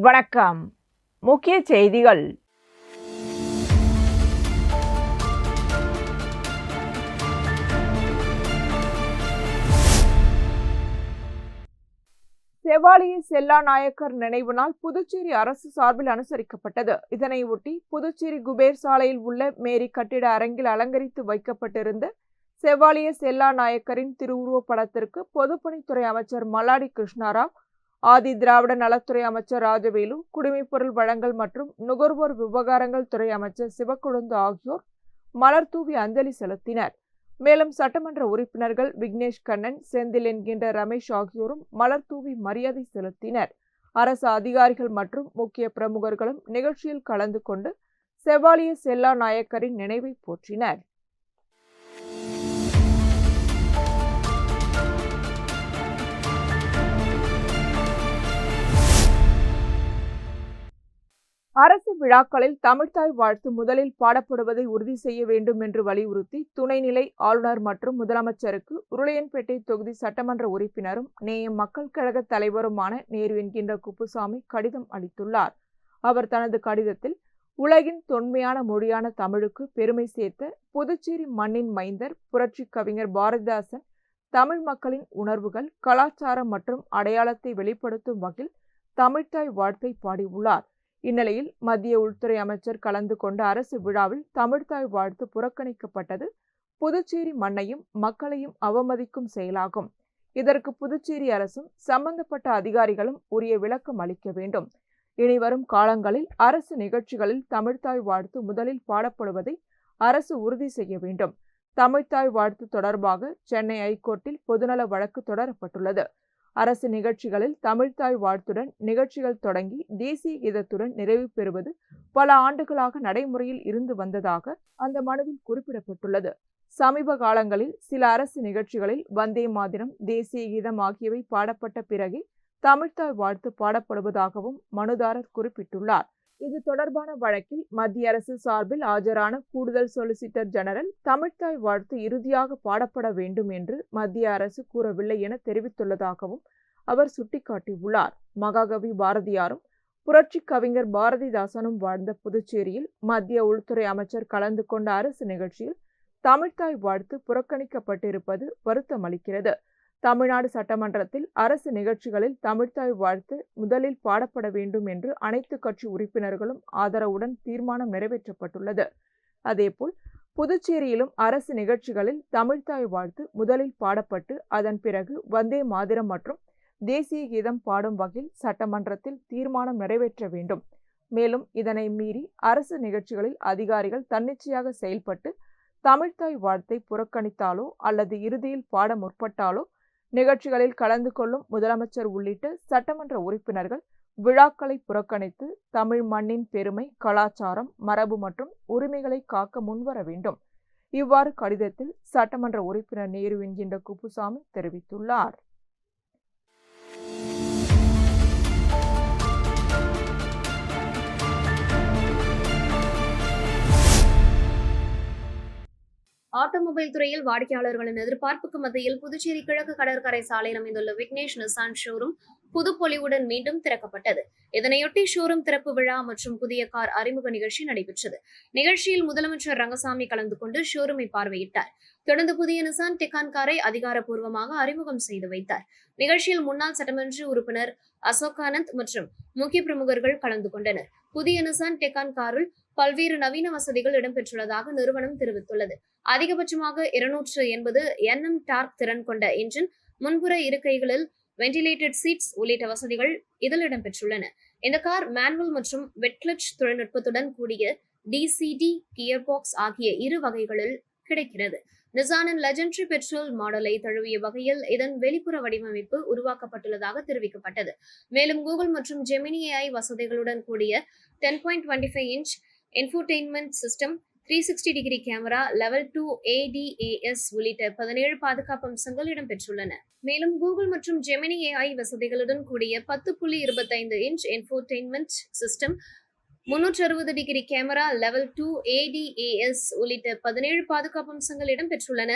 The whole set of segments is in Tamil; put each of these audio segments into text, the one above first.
வணக்கம். முக்கிய செய்திகள். செவாலிய செல்லாநாயக்கர் நினைவு நாள் புதுச்சேரி அரசு சார்பில் அனுசரிக்கப்பட்டது. இதனையொட்டி புதுச்சேரி குபேர் சாலையில் உள்ள மேரி கட்டிட அரங்கில் அலங்கரித்து வைக்கப்பட்டிருந்த செவாலிய செல்லாநாயக்கரின் திருவுருவப் படத்திற்கு பொதுப்பணித்துறை அமைச்சர் மல்லாடி கிருஷ்ணாராவ், ஆதி திராவிட நலத்துறை அமைச்சர் ராஜவேலு, குடிமைப்பொருள் வழங்கல் மற்றும் நுகர்வோர் விவகாரங்கள் துறை அமைச்சர் சிவக்கொழுந்து ஆகியோர் மலர் தூவி அஞ்சலி செலுத்தினர். மேலும் சட்டமன்ற உறுப்பினர்கள் விக்னேஷ் கண்ணன், செந்தில் என்கின்ற ரமேஷ் ஆகியோரும் மலர் தூவி மரியாதை செலுத்தினர். அரசு அதிகாரிகள் மற்றும் முக்கிய பிரமுகர்களும் நிகழ்ச்சியில் கலந்து கொண்டு செவாலிய செல்லாநாயக்கரின் நினைவை போற்றினர். அரசு விழாக்களில் தமிழ்த்தாய் வாழ்த்து முதலில் பாடப்படுவதை உறுதி செய்ய வேண்டும் என்று வலியுறுத்தி துணைநிலை ஆளுநர் மற்றும் முதலமைச்சருக்கு உருளையன்பேட்டை தொகுதி சட்டமன்ற உறுப்பினரும் நேயம் மக்கள் கழக தலைவருமான நேரு என்கின்ற குப்புசாமி கடிதம் அளித்துள்ளார். அவர் தனது கடிதத்தில் உலகின் தொன்மையான மொழியான தமிழுக்கு பெருமை சேர்த்த புதுச்சேரி மண்ணின் மைந்தர் புரட்சி கவிஞர் பாரதிதாசன் தமிழ் மக்களின் உணர்வுகள், கலாச்சாரம் மற்றும் அடையாளத்தை வெளிப்படுத்தும் வகையில் தமிழ்த்தாய் வாழ்த்தை பாடியுள்ளார். இந்நிலையில் மத்திய உள்துறை அமைச்சர் கலந்து கொண்ட அரசு விழாவில் தமிழ்த்தாய் வாழ்த்து புறக்கணிக்கப்பட்டது புதுச்சேரி மண்ணையும் மக்களையும் அவமதிக்கும் செயலாகும். இதற்கு புதுச்சேரி அரசும் சம்பந்தப்பட்ட அதிகாரிகளும் உரிய விளக்கம் அளிக்க வேண்டும். இனிவரும் காலங்களில் அரசு நிகழ்ச்சிகளில் தமிழ்த்தாய் வாழ்த்து முதலில் பாடப்படுவதை அரசு உறுதி செய்ய வேண்டும். தமிழ்த்தாய் வாழ்த்து தொடர்பாக சென்னை ஐகோர்ட்டில் பொதுநல வழக்கு தொடரப்பட்டுள்ளது. அரசு நிகழ்ச்சிகளில் தமிழ்த்தாய் வாழ்த்துடன் நிகழ்ச்சிகள் தொடங்கி தேசிய கீதத்துடன் நிறைவு பெறுவது பல ஆண்டுகளாக நடைமுறையில் இருந்து வந்ததாக அந்த மனுவில் குறிப்பிடப்பட்டுள்ளது. சமீப காலங்களில் சில அரசு நிகழ்ச்சிகளில் வந்தே மாதரம், தேசிய கீதம் ஆகியவை பாடப்பட்ட பிறகே தமிழ்த்தாய் வாழ்த்து பாடப்படுவதாகவும் மனுதாரர் குறிப்பிட்டுள்ளார். இது தொடர்பான வழக்கில் மத்திய அரசு சார்பில் ஆஜரான கூடுதல் சொலிசிட்டர் ஜெனரல் தமிழ்த்தாய் வாழ்த்து இறுதியாக பாடப்பட வேண்டும் என்று மத்திய அரசு கூறவில்லை என தெரிவித்துள்ளதாகவும் அவர் சுட்டிக்காட்டியுள்ளார். மகாகவி பாரதியாரும் புரட்சி கவிஞர் பாரதிதாசனும் வாழ்ந்த புதுச்சேரியில் மத்திய உள்துறை அமைச்சர் கலந்து கொண்ட அரசு நிகழ்ச்சியில் தமிழ்த்தாய் வாழ்த்து புறக்கணிக்கப்பட்டிருப்பது வருத்தமளிக்கிறது. தமிழ்நாடு சட்டமன்றத்தில் அரசு நிகழ்ச்சிகளில் தமிழ்த்தாய் வாழ்த்து முதலில் பாடப்பட வேண்டும் என்று அனைத்து கட்சி உறுப்பினர்களும் ஆதரவுடன் தீர்மானம் நிறைவேற்றப்பட்டுள்ளது. அதேபோல் புதுச்சேரியிலும் அரசு நிகழ்ச்சிகளில் தமிழ்த்தாய் வாழ்த்து முதலில் பாடப்பட்டு அதன் பிறகு வந்தே மாதரம் மற்றும் தேசிய கீதம் பாடும் வகையில் சட்டமன்றத்தில் தீர்மானம் நிறைவேற்ற வேண்டும். மேலும் இதனை மீறி அரசு நிகழ்ச்சிகளில் அதிகாரிகள் தன்னிச்சையாக செயல்பட்டு தமிழ்த்தாய் வாழ்த்தை புறக்கணித்தாலோ அல்லது இறுதியில் பாட முற்பட்டாலோ நிகழ்ச்சிகளில் கலந்து கொள்ளும் முதலமைச்சர் உள்ளிட்ட சட்டமன்ற உறுப்பினர்கள் விழாக்களை புறக்கணித்து தமிழ் மண்ணின் பெருமை, கலாச்சாரம், மரபு மற்றும் உரிமைகளை காக்க முன்வர வேண்டும். இவ்வாறு கடிதத்தில் சட்டமன்ற உறுப்பினர் நேரு என்கின்ற குப்புசாமி தெரிவித்துள்ளார். ஆட்டோமொபைல் துறையில் வாடிக்கையாளர்களின் எதிர்பார்ப்புக்கு மத்தியில் புதுச்சேரி கிழக்கு கடற்கரை சாலையில் அமைந்துள்ள விக்னேஷ் நிசான் ஷோரூம் புதுப்பொலிவுடன் மீண்டும் திறக்கப்பட்டது. இதனையொட்டி ஷோரூம் திறப்பு விழா மற்றும் புதிய கார் அறிமுக நிகழ்ச்சி நடைபெற்றது. நிகழ்ச்சியில் முதலமைச்சர் ரங்கசாமி கலந்து கொண்டு ஷோரூமை பார்வையிட்டார். தொடர்ந்து புதிய நிசான் டெக்கான் காரை அதிகாரப்பூர்வமாக அறிமுகம் செய்து வைத்தார். நிகழ்ச்சியில் முன்னாள் சட்டமன்ற உறுப்பினர் அசோகானந்த் மற்றும் முக்கிய பிரமுகர்கள் கலந்து கொண்டனர். புதிய நிசான் டெக்கான் காரில் பல்வேறு நவீன வசதிகள் இடம்பெற்றுள்ளதாக நிறுவனம் தெரிவித்துள்ளது. அதிகபட்சமாக 280 Nm டார்க் திறன் கொண்ட என்ஜின், முன்புற இருக்கைகளில் வென்டிலேட்டட் சீட்ஸ் உள்ளிட்ட வசதிகள் இதில் இடம்பெற்றுள்ளன. இந்த கார் மேனுவல் மற்றும் வெட் கிளட்ச் தொழில்நுட்பத்துடன் கூடிய டிசிடி கியர் பாக்ஸ் ஆகிய இரு வகைகளில் கிடைக்கிறது. நிசானின் லெஜெண்டரி பெட்ரோல் மாடலை தழுவிய வகையில் இதன் வெளிப்புற வடிவமைப்பு உருவாக்கப்பட்டுள்ளதாக தெரிவிக்கப்பட்டது. மேலும் கூகுள் மற்றும் ஜெமினி AI வசதிகளுடன் கூடிய 10.25 inch infotainment system, 360 degree camera, level 2 ADAS உள்ளிட்ட 17 பாதுகாப்பு அம்சங்கள் இடம்பெற்றுள்ளன. மேலும் கூகுள் மற்றும் ஜெமினி AI வசதிகளுடன் கூடிய 10.25 inch infotainment system, 360 degree camera, level 2 ADAS உள்ளிட்ட 17 பாதுகாப்பு அம்சங்கள் இடம்பெற்றுள்ளன.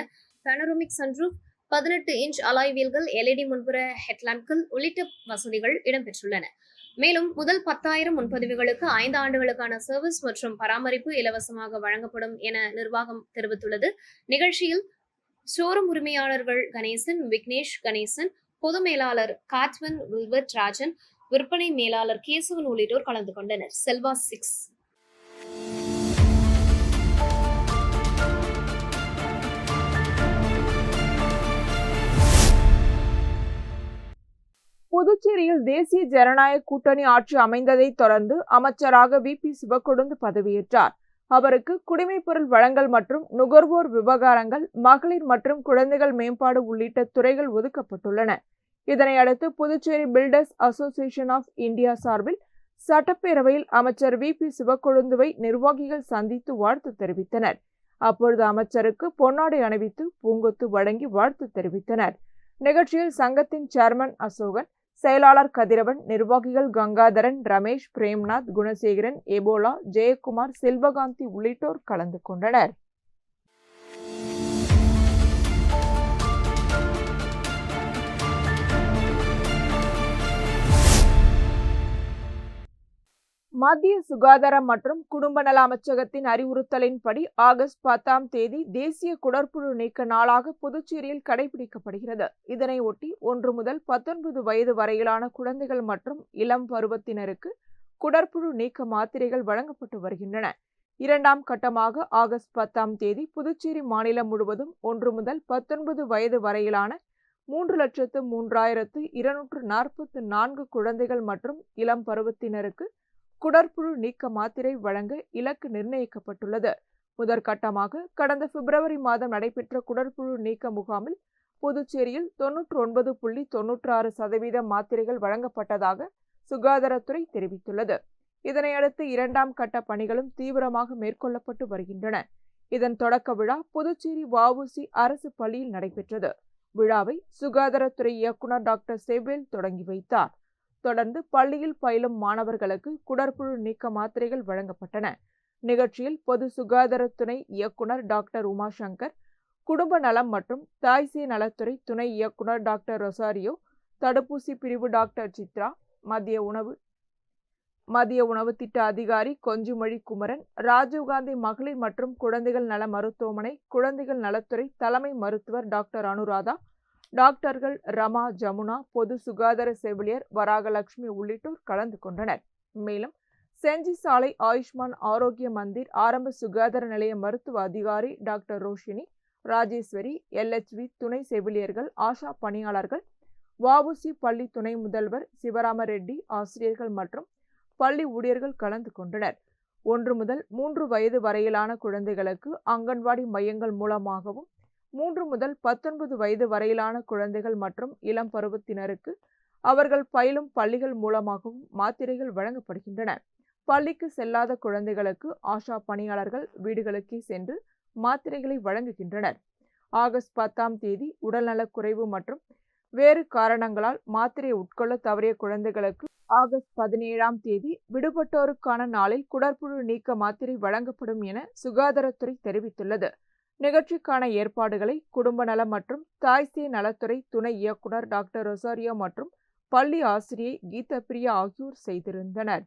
பேனரோமிக் சன்ரூஃப், 18 இன்ச் அலாய் வீல்கள், LED முன்புற ஹெட்லாம்ப்கள் உள்ளிட்ட வசதிகள் இடம்பெற்றுள்ளன. மேலும் முதல் 10,000 முன்பதிவுகளுக்கு 5 ஆண்டுகளுக்கான சர்வீஸ் மற்றும் பராமரிப்பு இலவசமாக வழங்கப்படும் என நிர்வாகம் தெரிவித்துள்ளது. நிகழ்ச்சியில் ஷோரூம் உரிமையாளர்கள் கணேசன், விக்னேஷ் கணேசன், பொது மேலாளர் காட்வன் வில்வர்ட் ராஜன், விற்பனை மேலாளர் கேசவன் உள்ளிட்டோர் கலந்து கொண்டனர். செல்வா 6. புதுச்சேரியில் தேசிய ஜனநாயக கூட்டணி ஆட்சி அமைந்ததை தொடர்ந்து அமைச்சராக வி.பி. சிவக்கொழுந்து பதவியேற்றார். அவருக்கு குடிமைப்பொருள் வழங்கல் மற்றும் நுகர்வோர் விவகாரங்கள், மகளிர் மற்றும் குழந்தைகள் மேம்பாடு உள்ளிட்ட துறைகள் ஒதுக்கப்பட்டுள்ளன. இதனையடுத்து Puducherry builders association of India சார்பில் சட்டப்பேரவையில் அமைச்சர் வி.பி. சிவக்கொழுந்துவை நிர்வாகிகள் சந்தித்து வாழ்த்து தெரிவித்தனர். அப்பொழுது அமைச்சருக்கு பொன்னாடை அணிவித்து பூங்கொத்து வழங்கி வாழ்த்து தெரிவித்தனர். நிகழ்ச்சியில் சங்கத்தின் சேர்மன் அசோகன், செயலாளர் கதிரவன், நிர்வாகிகள் கங்காதரன், ரமேஷ், பிரேம்நாத், குணசேகரன், எபோலா, ஜெயக்குமார், செல்வகாந்தி உள்ளிட்டோர் கலந்து கொண்டனர். மத்திய சுகாதாரம் மற்றும் குடும்ப நல அமைச்சகத்தின் அறிவுறுத்தலின்படி ஆகஸ்ட் 10ஆம் தேதி தேசிய குடற்புழு நீக்க நாளாக புதுச்சேரியில் கடைபிடிக்கப்படுகிறது. இதனை ஒட்டி 1 முதல் 19 வயது வரையிலான குழந்தைகள் மற்றும் இளம் பருவத்தினருக்கு குடற்புழு நீக்க மாத்திரைகள் வழங்கப்பட்டு வருகின்றன. 2ஆம் கட்டமாக ஆகஸ்ட் 10ஆம் தேதி புதுச்சேரி மாநிலம் முழுவதும் 1 முதல் 19 வயது வரையிலான 3,03,244 குழந்தைகள் மற்றும் இளம் பருவத்தினருக்கு குடற்புழு நீக்க மாத்திரை வழங்க இலக்கு நிர்ணயிக்கப்பட்டுள்ளது. முதற்கட்டமாக கடந்த பிப்ரவரி மாதம் நடைபெற்ற குடற்புழு நீக்க முகாமில் புதுச்சேரியில் 99.96% மாத்திரைகள் வழங்கப்பட்டதாக சுகாதாரத்துறை தெரிவித்துள்ளது. இதனையடுத்து 2ஆம் கட்ட பணிகளும் தீவிரமாக மேற்கொள்ளப்பட்டு வருகின்றன. இதன் தொடக்க விழா புதுச்சேரி வ.உ.சி. அரசு பள்ளியில் நடைபெற்றது. விழாவை சுகாதாரத்துறை இயக்குனர் டாக்டர் செவ்வேல் தொடங்கி வைத்தார். தொடர்ந்து பள்ளியில் பயிலும் மாணவர்களுக்கு குடற்புழு நீக்க மாத்திரைகள் வழங்கப்பட்டன. நிகழ்ச்சியில் பொது சுகாதாரத்துறை இயக்குனர் டாக்டர் உமாசங்கர், குடும்ப நலம் மற்றும் தாய்சேய் நலத்துறை துணை இயக்குனர் டாக்டர் ரொசாரியோ, தடுப்பூசி பிரிவு டாக்டர் சித்ரா, மத்திய உணவு திட்ட அதிகாரி கொஞ்சுமொழி குமரன், ராஜீவ்காந்தி மகளிர் மற்றும் குழந்தைகள் நல மருத்துவமனை குழந்தைகள் நலத்துறை தலைமை மருத்துவர் டாக்டர் அனுராதா, டாக்டர்கள் ரமா, ஜமுனா, பொது சுகாதார செவிலியர் வராகலட்சுமி உள்ளிட்டோர் கலந்து கொண்டனர். மேலும் செஞ்சி சாலை ஆயுஷ்மான் ஆரோக்கிய மந்திர் ஆரம்ப சுகாதார நிலைய மருத்துவ அதிகாரி டாக்டர் ரோஷினி, ராஜேஸ்வரி, LHV துணை செவிலியர்கள், ஆஷா பணியாளர்கள், வ.உ.சி. பள்ளி துணை முதல்வர் சிவராம ரெட்டி, ஆசிரியர்கள் மற்றும் பள்ளி ஊழியர்கள் கலந்து கொண்டனர். 1 முதல் 3 வயது வரையிலான குழந்தைகளுக்கு அங்கன்வாடி மையங்கள் மூலமாகவும் 3 முதல் 19 வயது வரையிலான குழந்தைகள் மற்றும் இளம் பருவத்தினருக்கு அவர்கள் பயிலும் பள்ளிகள் மூலமாகவும் மாத்திரைகள் வழங்கப்படுகின்றன. பள்ளிக்கு செல்லாத குழந்தைகளுக்கு ஆஷா பணியாளர்கள் வீடுகளுக்கே சென்று மாத்திரைகளை வழங்குகின்றனர். ஆகஸ்ட் 10ஆம் தேதி உடல்நலக்குறைவு மற்றும் வேறு காரணங்களால் மாத்திரை உட்கொள்ள தவறிய குழந்தைகளுக்கு ஆகஸ்ட் 17ஆம் தேதி விடுபட்டோருக்கான நாளில் குடற்புழு நீக்க மாத்திரை வழங்கப்படும் என சுகாதாரத்துறை தெரிவித்துள்ளது. நிகழ்ச்சிக்கான ஏற்பாடுகளை குடும்ப நலம் மற்றும் தாய்சேய் நலத்துறை துணை இயக்குனர் டாக்டர் ரொசாரியோ மற்றும் பள்ளி ஆசிரியை கீதப்பிரியா ஆகியோர் செய்திருந்தனர்.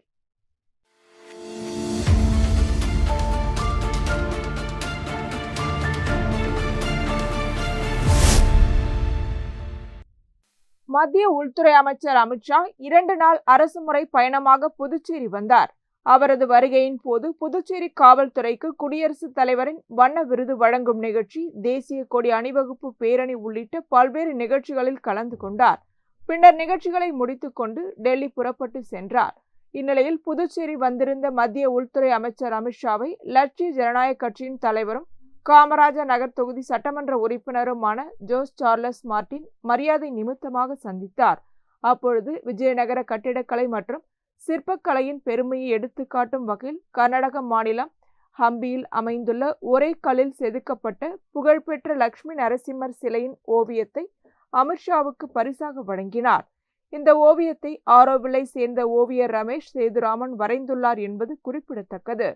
மத்திய உள்துறை அமைச்சர் அமித்ஷா 2 நாள் அரசுமுறை பயணமாக புதுச்சேரி வந்தார். அவரது வருகையின் போது புதுச்சேரி காவல்துறைக்கு குடியரசுத் தலைவரின் வண்ண விருது வழங்கும் நிகழ்ச்சி, தேசிய கொடி அணிவகுப்பு பேரணி உள்ளிட்ட பல்வேறு நிகழ்ச்சிகளில் கலந்து கொண்டார். பின்னர் நிகழ்ச்சிகளை முடித்துக்கொண்டு டெல்லி புறப்பட்டு சென்றார். இந்நிலையில் புதுச்சேரி வந்திருந்த மத்திய உள்துறை அமைச்சர் அமித்ஷாவை லட்சிய ஜனநாயக கட்சியின் தலைவரும் காமராஜர் நகர் தொகுதி சட்டமன்ற உறுப்பினருமான ஜோஸ் சார்லஸ் மார்டின் மரியாதை நிமித்தமாக சந்தித்தார். அப்பொழுது விஜயநகர கட்டிடக்கலை மற்றும் சிற்பக்கலையின் பெருமையை எடுத்துக்காட்டும் வகையில் கர்நாடக மாநிலம் ஹம்பியில் அமைந்துள்ள ஒரே கல்லில் செதுக்கப்பட்ட புகழ்பெற்ற லட்சுமி நரசிம்மர் சிலையின் ஓவியத்தை அமித்ஷாவுக்கு பரிசாக வழங்கினார். இந்த ஓவியத்தை ஆரோவிலை சேர்ந்த ஓவியர் ரமேஷ் சேதுராமன் வரைந்துள்ளார் என்பது குறிப்பிடத்தக்கது.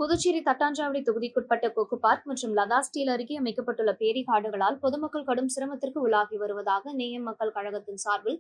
புதுச்சேரி தட்டாஞ்சாவடி தொகுதிக்குட்பட்ட கொக்கு பார்க் மற்றும் லதா ஸ்டீல் அருகே அமைக்கப்பட்டுள்ள பேரிகார்டுகளால் பொதுமக்கள் கடும் சிரமத்திற்கு உள்ளாகி வருவதாக நேயம் மக்கள் கழகத்தின் சார்பில்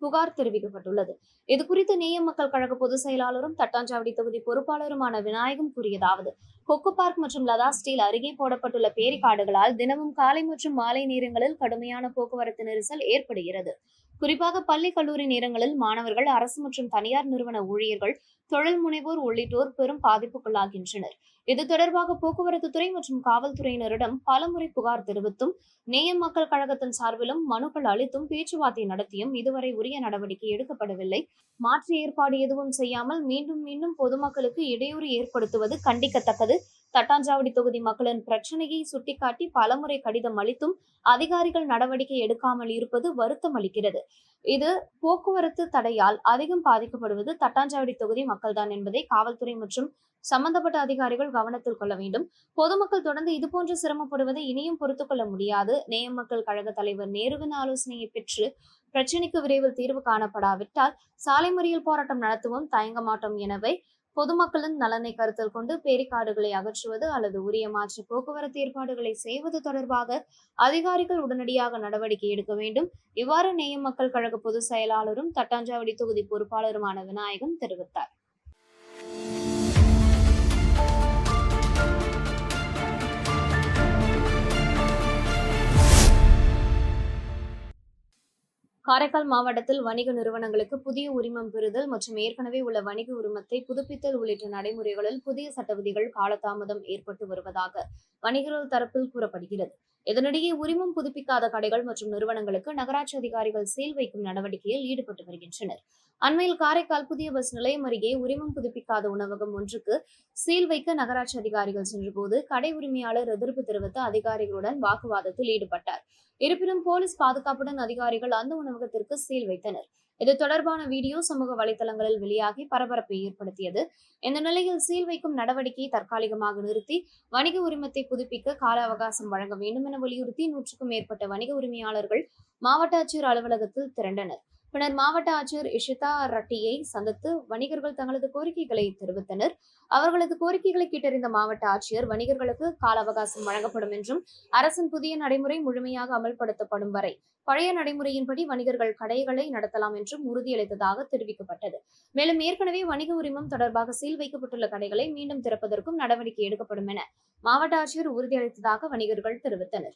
புகார் தெரிவிக்கப்பட்டுள்ளது. இதுகுறித்து நேயம் மக்கள் கழக பொதுச் செயலாளரும் தட்டாஞ்சாவடி தொகுதி பொறுப்பாளருமான விநாயகம் கூறியதாவது: கொக்கு பார்க் மற்றும் லதா ஸ்டீல் அருகே போடப்பட்டுள்ள பேரிகார்டுகளால் தினமும் காலை மற்றும் மாலை நேரங்களில் கடுமையான போக்குவரத்து நெரிசல் ஏற்படுகிறது. குறிப்பாக பள்ளி கல்லூரி நேரங்களில் மாணவர்கள், அரசு மற்றும் தனியார் நிறுவன ஊழியர்கள், தொழில் முனைவோர் உள்ளிட்டோர் பெரும் பாதிப்புக்குள்ளாகின்றனர். இது தொடர்பாக போக்குவரத்து துறை மற்றும் காவல்துறையினரிடம் பலமுறை புகார் தெரிவித்தும், நேயம் மக்கள் கழகத்தின் சார்பிலும் மனுக்கள் அளித்தும் பேச்சுவார்த்தை நடத்தியும் இதுவரை உரிய நடவடிக்கை எடுக்கப்படவில்லை. மாற்று ஏற்பாடு எதுவும் செய்யாமல் மீண்டும் பொதுமக்களுக்கு இடையூறு ஏற்படுத்துவது கண்டிக்கத்தக்கது. தட்டாஞ்சாவடி தொகுதி மக்களின் பிரச்சனையை சுட்டிக்காட்டி பலமுறை கடிதம் அளித்தும் அதிகாரிகள் நடவடிக்கை எடுக்காமல் இருப்பது வருத்தம் அளிக்கிறது. இது போக்குவரத்து தடையால் அதிகம் பாதிக்கப்படுவது தட்டாஞ்சாவடி தொகுதி மக்கள்தான் என்பதை காவல்துறை மற்றும் சம்பந்தப்பட்ட அதிகாரிகள் கவனத்தில் கொள்ள வேண்டும். பொதுமக்கள் தொடர்ந்து இதுபோன்று சிரமப்படுவதை இனியும் பொறுத்துக் கொள்ள முடியாது. நேயம் மக்கள் கழக தலைவர் நேருவின் ஆலோசனையை பெற்று பிரச்சினைக்கு விரைவில் தீர்வு காணப்படாவிட்டால் சாலை மறியல் போராட்டம் நடத்துவோம், தயங்க மாட்டோம் எனவே பொதுமக்களின் நலனை கருத்தில் கொண்டு பேரிகார்டுகளை அகற்றுவது அல்லது உரிய மாற்று போக்குவரத்து ஏற்பாடுகளை செய்வது தொடர்பாக அதிகாரிகள் உடனடியாக நடவடிக்கை எடுக்க வேண்டும். இவ்வாறு நேயம் மக்கள் கழக பொதுச் செயலாளரும் தட்டாஞ்சாவடி தொகுதி பொறுப்பாளருமான விநாயகம் தெரிவித்தார். காரைக்கால் மாவட்டத்தில் வணிக நிறுவனங்களுக்கு புதிய உரிமம் பெறுதல் மற்றும் ஏற்கனவே உள்ள வணிக உரிமத்தை புதுப்பித்தல் உள்ளிட்ட நடைமுறைகளில் புதிய சட்ட விதிகள் காலதாமதம் ஏற்பட்டு வருவதாக வணிகர்கள் தரப்பில் கூறப்படுகிறது. இதனிடையே உரிமம் புதுப்பிக்காத கடைகள் மற்றும் நிறுவனங்களுக்கு நகராட்சி அதிகாரிகள் சீல் வைக்கும் நடவடிக்கையில் ஈடுபட்டு வருகின்றனர். அண்மையில் காரைக்கால் புதிய பஸ் நிலையம் அருகே உரிமம் புதுப்பிக்காத உணவகம் ஒன்றுக்கு சீல் வைக்க நகராட்சி அதிகாரிகள் சென்றபோது கடை உரிமையாளர் எதிர்ப்பு தெரிவித்து அதிகாரிகளுடன் வாக்குவாதத்தில் ஈடுபட்டார். இருப்பினும் போலீஸ் பாதுகாப்புடன் அதிகாரிகள் அந்த உணவகத்திற்கு சீல் வைத்தனர். இது தொடர்பான வீடியோ சமூக வலைதளங்களில் வெளியாகி பரபரப்பை ஏற்படுத்தியது. இந்த நிலையில் சீல் வைக்கும் நடவடிக்கையை தற்காலிகமாக நிறுத்தி வணிக உரிமத்தை புதுப்பிக்க கால அவகாசம் வழங்க வேண்டும் என வலியுறுத்தி 100க்கும் மேற்பட்ட வணிக உரிமையாளர்கள் மாவட்ட ஆட்சியர் அலுவலகத்தில் திரண்டனர். பின்னர் மாவட்ட ஆட்சியர் இஷிதா ரட்டியை சந்தித்து வணிகர்கள் தங்களது கோரிக்கைகளை தெரிவித்தனர். அவர்களது கோரிக்கைகளை கேட்டறிந்த மாவட்ட ஆட்சியர் வணிகர்களுக்கு கால அவகாசம் வழங்கப்படும் என்றும் அரசின் புதிய நடைமுறை முழுமையாக அமல்படுத்தப்படும் வரை பழைய நடைமுறையின்படி வணிகர்கள் கடைகளை நடத்தலாம் என்றும் உறுதியளித்ததாக தெரிவிக்கப்பட்டது. மேலும் ஏற்கனவே வணிக உரிமம் தொடர்பாக சீல் வைக்கப்பட்டுள்ள கடைகளை மீண்டும் திறப்பதற்கும் நடவடிக்கை எடுக்கப்படும் என மாவட்ட ஆட்சியர் உறுதியளித்ததாக வணிகர்கள் தெரிவித்தனர்.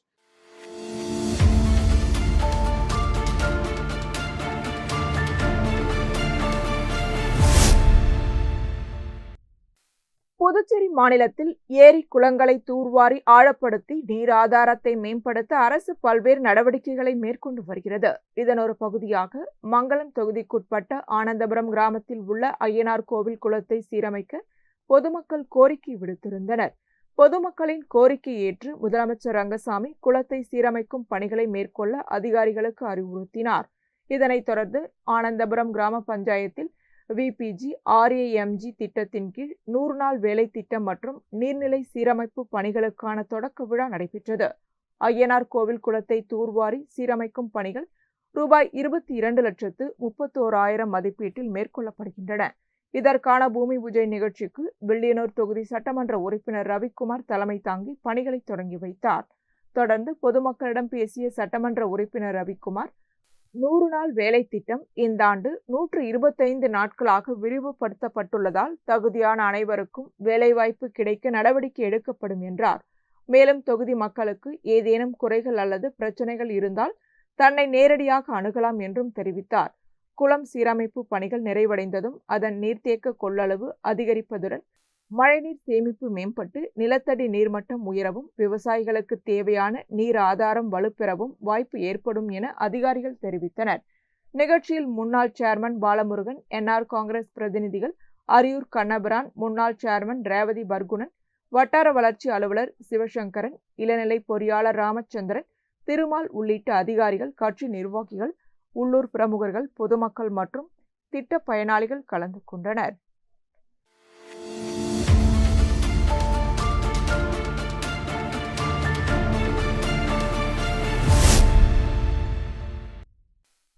புதுச்சேரி மாநிலத்தில் ஏரி குளங்களை தூர்வாரி ஆழப்படுத்தி நீர் ஆதாரத்தை மேம்படுத்த அரசு பல்வேறு நடவடிக்கைகளை மேற்கொண்டு வருகிறது. இதன் ஒரு பகுதியாக மங்களம் தொகுதிக்குட்பட்ட ஆனந்தபுரம் கிராமத்தில் உள்ள ஐயனார் கோவில் குளத்தை சீரமைக்க பொதுமக்கள் கோரிக்கை விடுத்திருந்தனர். பொதுமக்களின் கோரிக்கை ஏற்று முதலமைச்சர் ரங்கசாமி குளத்தை சீரமைக்கும் பணிகளை மேற்கொள்ள அதிகாரிகளுக்கு அறிவுறுத்தினார். இதனைத் தொடர்ந்து ஆனந்தபுரம் கிராம பஞ்சாயத்தில் விபிஜி RAMG திட்டத்தின் கீழ் 100 நாள் வேலை திட்டம் மற்றும் நீர்நிலை சீரமைப்பு பணிகளுக்கான தொடக்க விழா நடைபெற்றது. ஐயனார் கோவில் குளத்தை தூர்வாரி சீரமைக்கும் பணிகள் ரூபாய் 22,31,000 மதிப்பீட்டில் மேற்கொள்ளப்படுகின்றன. இதற்கான பூமி பூஜை நிகழ்ச்சிக்கு வில்லியனூர் தொகுதி சட்டமன்ற உறுப்பினர் ரவிக்குமார் தலைமை தாங்கி பணிகளை தொடங்கி வைத்தார். தொடர்ந்து பொதுமக்களிடம் பேசிய சட்டமன்ற உறுப்பினர் ரவிக்குமார், 100 நாள் வேலை திட்டம் இந்த ஆண்டு 125 நாட்களாக விரிவுபடுத்தப்பட்டுள்ளதால் தகுதியான அனைவருக்கும் வேலைவாய்ப்பு கிடைக்க நடவடிக்கை எடுக்கப்படும் என்றார். மேலும் தொகுதி மக்களுக்கு ஏதேனும் குறைகள் அல்லது பிரச்சனைகள் இருந்தால் தன்னை நேரடியாக அணுகலாம் என்றும் தெரிவித்தார். குளம் சீரமைப்பு பணிகள் நிறைவடைந்ததும் அதன் நீர்த்தேக்க கொள்ளளவு அதிகரிப்பதுடன் மழைநீர் சேமிப்பு மேம்பட்டு நிலத்தடி நீர்மட்டம் உயரவும் விவசாயிகளுக்கு தேவையான நீர் ஆதாரம் வலுப்பெறவும் வாய்ப்பு ஏற்படும் என அதிகாரிகள் தெரிவித்தனர். நிகழ்ச்சியில் முன்னாள் சேர்மன் பாலமுருகன், NR காங்கிரஸ் பிரதிநிதிகள் அரியூர் கண்ணபிரான், முன்னாள் சேர்மன் ரேவதி பர்குணன், வட்டார வளர்ச்சி அலுவலர் சிவசங்கரன், இளநிலை பொறியாளர் ராமச்சந்திரன், திருமால் உள்ளிட்ட அதிகாரிகள், கட்சி நிர்வாகிகள், உள்ளூர் பிரமுகர்கள், பொதுமக்கள் மற்றும் திட்ட பயனாளிகள் கலந்து கொண்டனர்.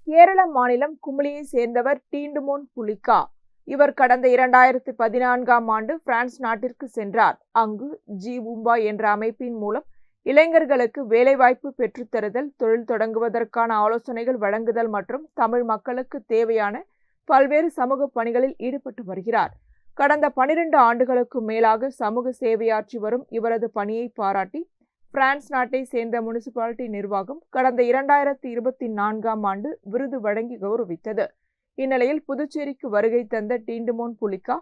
கேரள மாநிலம் குமுளியை சேர்ந்தவர் டீண்டுமோன் புலிகா. இவர் கடந்த 2014ஆம் ஆண்டு பிரான்ஸ் நாட்டிற்கு சென்றார். அங்கு ஜி பூம்பா என்ற அமைப்பின் மூலம் இளைஞர்களுக்கு வேலைவாய்ப்பு பெற்றுத்தருதல், தொழில் தொடங்குவதற்கான ஆலோசனைகள் வழங்குதல் மற்றும் தமிழ் மக்களுக்கு தேவையான பல்வேறு சமூக பணிகளில் ஈடுபட்டு வருகிறார். கடந்த 12 ஆண்டுகளுக்கு மேலாக சமூக சேவையாற்றி வரும் இவரது பணியை பாராட்டி பிரான்ஸ் நாட்டை சேர்ந்த முனிசிபாலிட்டி நிர்வாகம் கடந்த 2024ஆம் ஆண்டு விருது வழங்கி கௌரவித்தது. இந்நிலையில் புதுச்சேரிக்கு வருகை தந்த டீண்டுமோன் புலிகா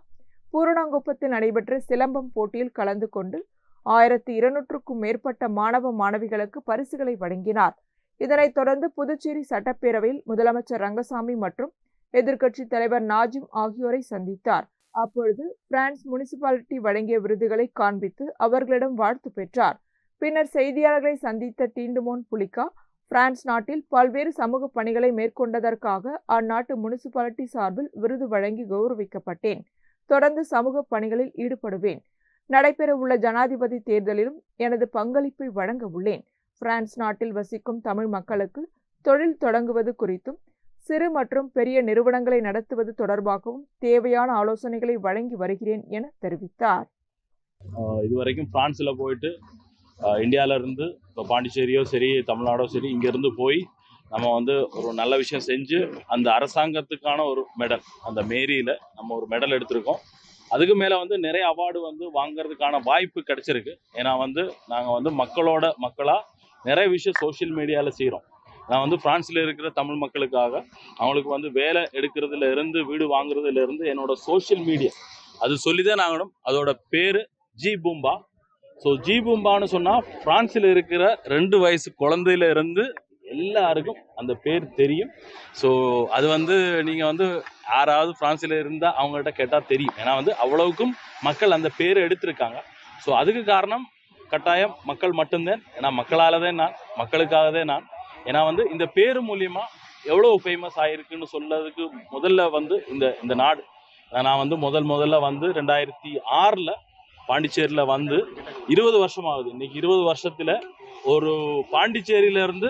பூரணாங்குப்பத்தில் நடைபெற்ற சிலம்பம் போட்டியில் கலந்து கொண்டு 1200க்கும் மேற்பட்ட மாணவ மாணவிகளுக்கு பரிசுகளை வழங்கினார். இதனைத் தொடர்ந்து புதுச்சேரி சட்டப்பேரவையில் முதலமைச்சர் ரங்கசாமி மற்றும் எதிர்க்கட்சித் தலைவர் நாஜிம் ஆகியோரை சந்தித்தார். அப்பொழுது பிரான்ஸ் முனிசிபாலிட்டி வழங்கிய விருதுகளை காண்பித்து அவர்களிடம் வாழ்த்து பெற்றார். பின்னர் செய்தியாளர்களை சந்தித்த டீண்டுமோன் புலிகா, பிரான்ஸ் நாட்டில் பல்வேறு சமூக பணிகளை மேற்கொண்டதற்காக அந்நாட்டு முனிசிபாலிட்டி சார்பில் விருது வழங்கி கௌரவிக்கப்பட்டேன். தொடர்ந்து சமூக பணிகளில் ஈடுபடுவேன். நடைபெறவுள்ள ஜனாதிபதி தேர்தலிலும் எனது பங்களிப்பை வழங்க உள்ளேன். பிரான்ஸ் நாட்டில் வசிக்கும் தமிழ் மக்களுக்கு தொழில் தொடங்குவது குறித்தும் சிறு மற்றும் பெரிய நிறுவனங்களை நடத்துவது தொடர்பாகவும் தேவையான ஆலோசனைகளை வழங்கி வருகிறேன் என தெரிவித்தார். இதுவரைக்கும் பிரான்ஸில் போயிட்டு இந்தியாவிலேருந்து இப்போ பாண்டிச்சேரியோ சரி, தமிழ்நாடோ சரி, இங்கேருந்து போய் நம்ம ஒரு நல்ல விஷயம் செஞ்சு அந்த அரசாங்கத்துக்கான ஒரு மெடல், அந்த மேரியில் நம்ம ஒரு மெடல் எடுத்திருக்கோம். அதுக்கு மேலே நிறைய அவார்டு வாங்கிறதுக்கான வாய்ப்பு கிடைச்சிருக்கு. ஏன்னா நாங்கள் மக்களாக நிறைய விஷயம் சோஷியல் மீடியாவில் செய்கிறோம். நான் பிரான்ஸில் இருக்கிற தமிழ் மக்களுக்காக அவங்களுக்கு வேலை எடுக்கிறதுல இருந்து வீடு வாங்குறதுல இருந்து என்னோட சோஷியல் மீடியா அது சொல்லிதான் நாங்களும். அதோட பேர் ஜி பூம்பா. ஸோ ஜி பூம்பான்னு சொன்னால் பிரான்ஸில் இருக்கிற 2 வயசு குழந்தையில இருந்து எல்லாருக்கும் அந்த பேர் தெரியும். ஸோ அது நீங்கள் யாராவது பிரான்ஸில் இருந்தால் அவங்கள்ட்ட கேட்டால் தெரியும். ஏன்னா அவ்வளவுக்கும் மக்கள் அந்த பேர் எடுத்திருக்காங்க. ஸோ அதுக்கு காரணம் கட்டாயம் மக்கள் மட்டும்தான். ஏன்னா மக்களால் தான் நான், மக்களுக்காக தான் நான். ஏன்னா இந்த பேரு மூலியமா எவ்வளோ ஃபேமஸ் ஆயிருக்குன்னு சொல்லதுக்கு முதல்ல இந்த நாடு நான் முதல்ல 2006 பாண்டிச்சேரியில் 20 வருஷம் ஆகுது. இன்னைக்கு 20 வருஷத்துல ஒரு பாண்டிச்சேரியிலேருந்து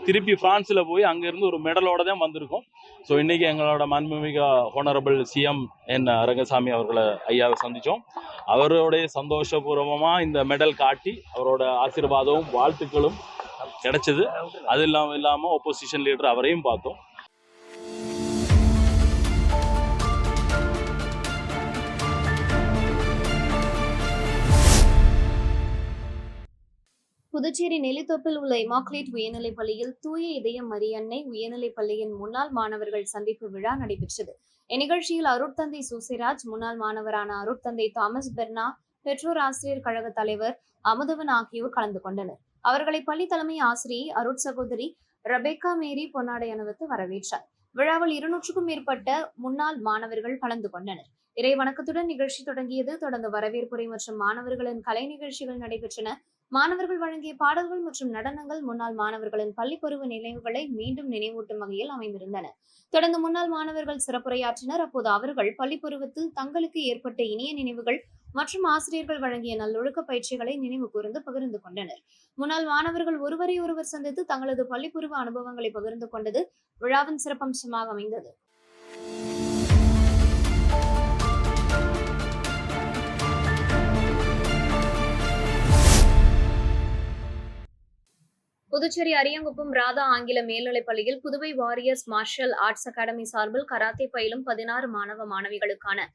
திருப்பி பிரான்ஸில் போய் அங்கேருந்து ஒரு மெடலோட தான் வந்திருக்கோம். ஸோ இன்னைக்கு எங்களோட மாண்புமிகு ஹானரபிள் சிஎம் என் ரங்கசாமி அவர்களை ஐயாவை சந்தித்தோம். அவருடைய சந்தோஷபூர்வமாக இந்த மெடல் காட்டி அவரோட ஆசீர்வாதமும் வாழ்த்துக்களும் கிடைச்சது. அது இல்லாமல் ஒப்போசிஷன் லீடர் அவரையும் பார்த்தோம். புதுச்சேரி நெல்லித்தோப்பில் உள்ள இமாக்லேட் உயர்நிலைப் பள்ளியில் தூய இதயம் மரியன்னை உயர்நிலைப் பள்ளியின் முன்னாள் மாணவர்கள் சந்திப்பு விழா நடைபெற்றது. இந்நிகழ்ச்சியில் அருட்தந்தை சூசிராஜ், முன்னாள் மாணவரான அருட்தந்தை தாமஸ் பெர்னா, பெற்றோர் ஆசிரியர் கழக தலைவர் அமுதவன் ஆகியோர் கலந்து கொண்டனர். அவர்களை பள்ளி தலைமை ஆசிரியை அருட் சகோதரி ரெபேக்கா மேரி பொன்னாடை அணிவித்து வரவேற்றார். விழாவில் 200க்கும் மேற்பட்ட முன்னாள் மாணவர்கள் கலந்து கொண்டனர். இறை வணக்கத்துடன் நிகழ்ச்சி தொடங்கியது. தொடர்ந்து வரவேற்புரை மற்றும் மாணவர்களின் கலை நிகழ்ச்சிகள் நடைபெற்றன. மாணவர்கள் வழங்கிய பாடல்கள் மற்றும் நடனங்கள் முன்னாள் மாணவர்களின் பள்ளி பருவ நினைவுகளை மீண்டும் நினைவூட்டும் வகையில் அமைந்திருந்தன. தொடர்ந்து முன்னாள் மாணவர்கள் சிறப்புரையாற்றினர். அப்போது அவர்கள் பள்ளி பருவத்தில் தங்களுக்கு ஏற்பட்ட இனிய நினைவுகள் மற்றும் ஆசிரியர்கள் வழங்கிய நல்லொழுக்க பயிற்சிகளை நினைவு கூர்ந்து பகிர்ந்து கொண்டனர். முன்னாள் மாணவர்கள் ஒருவரை ஒருவர் சந்தித்து தங்களது பள்ளிப்பருவ அனுபவங்களை பகிர்ந்து கொண்டது விழாவின் சிறப்பம்சமாக அமைந்தது. புதுச்சேரி அரியாங்குப்பம் ராதா ஆங்கில மேல்நிலைப் பள்ளியில் Puduvai warriors martial arts academy சார்பில் கராத்தே பயிலும் 16 மாணவ மாணவிகளுக்கான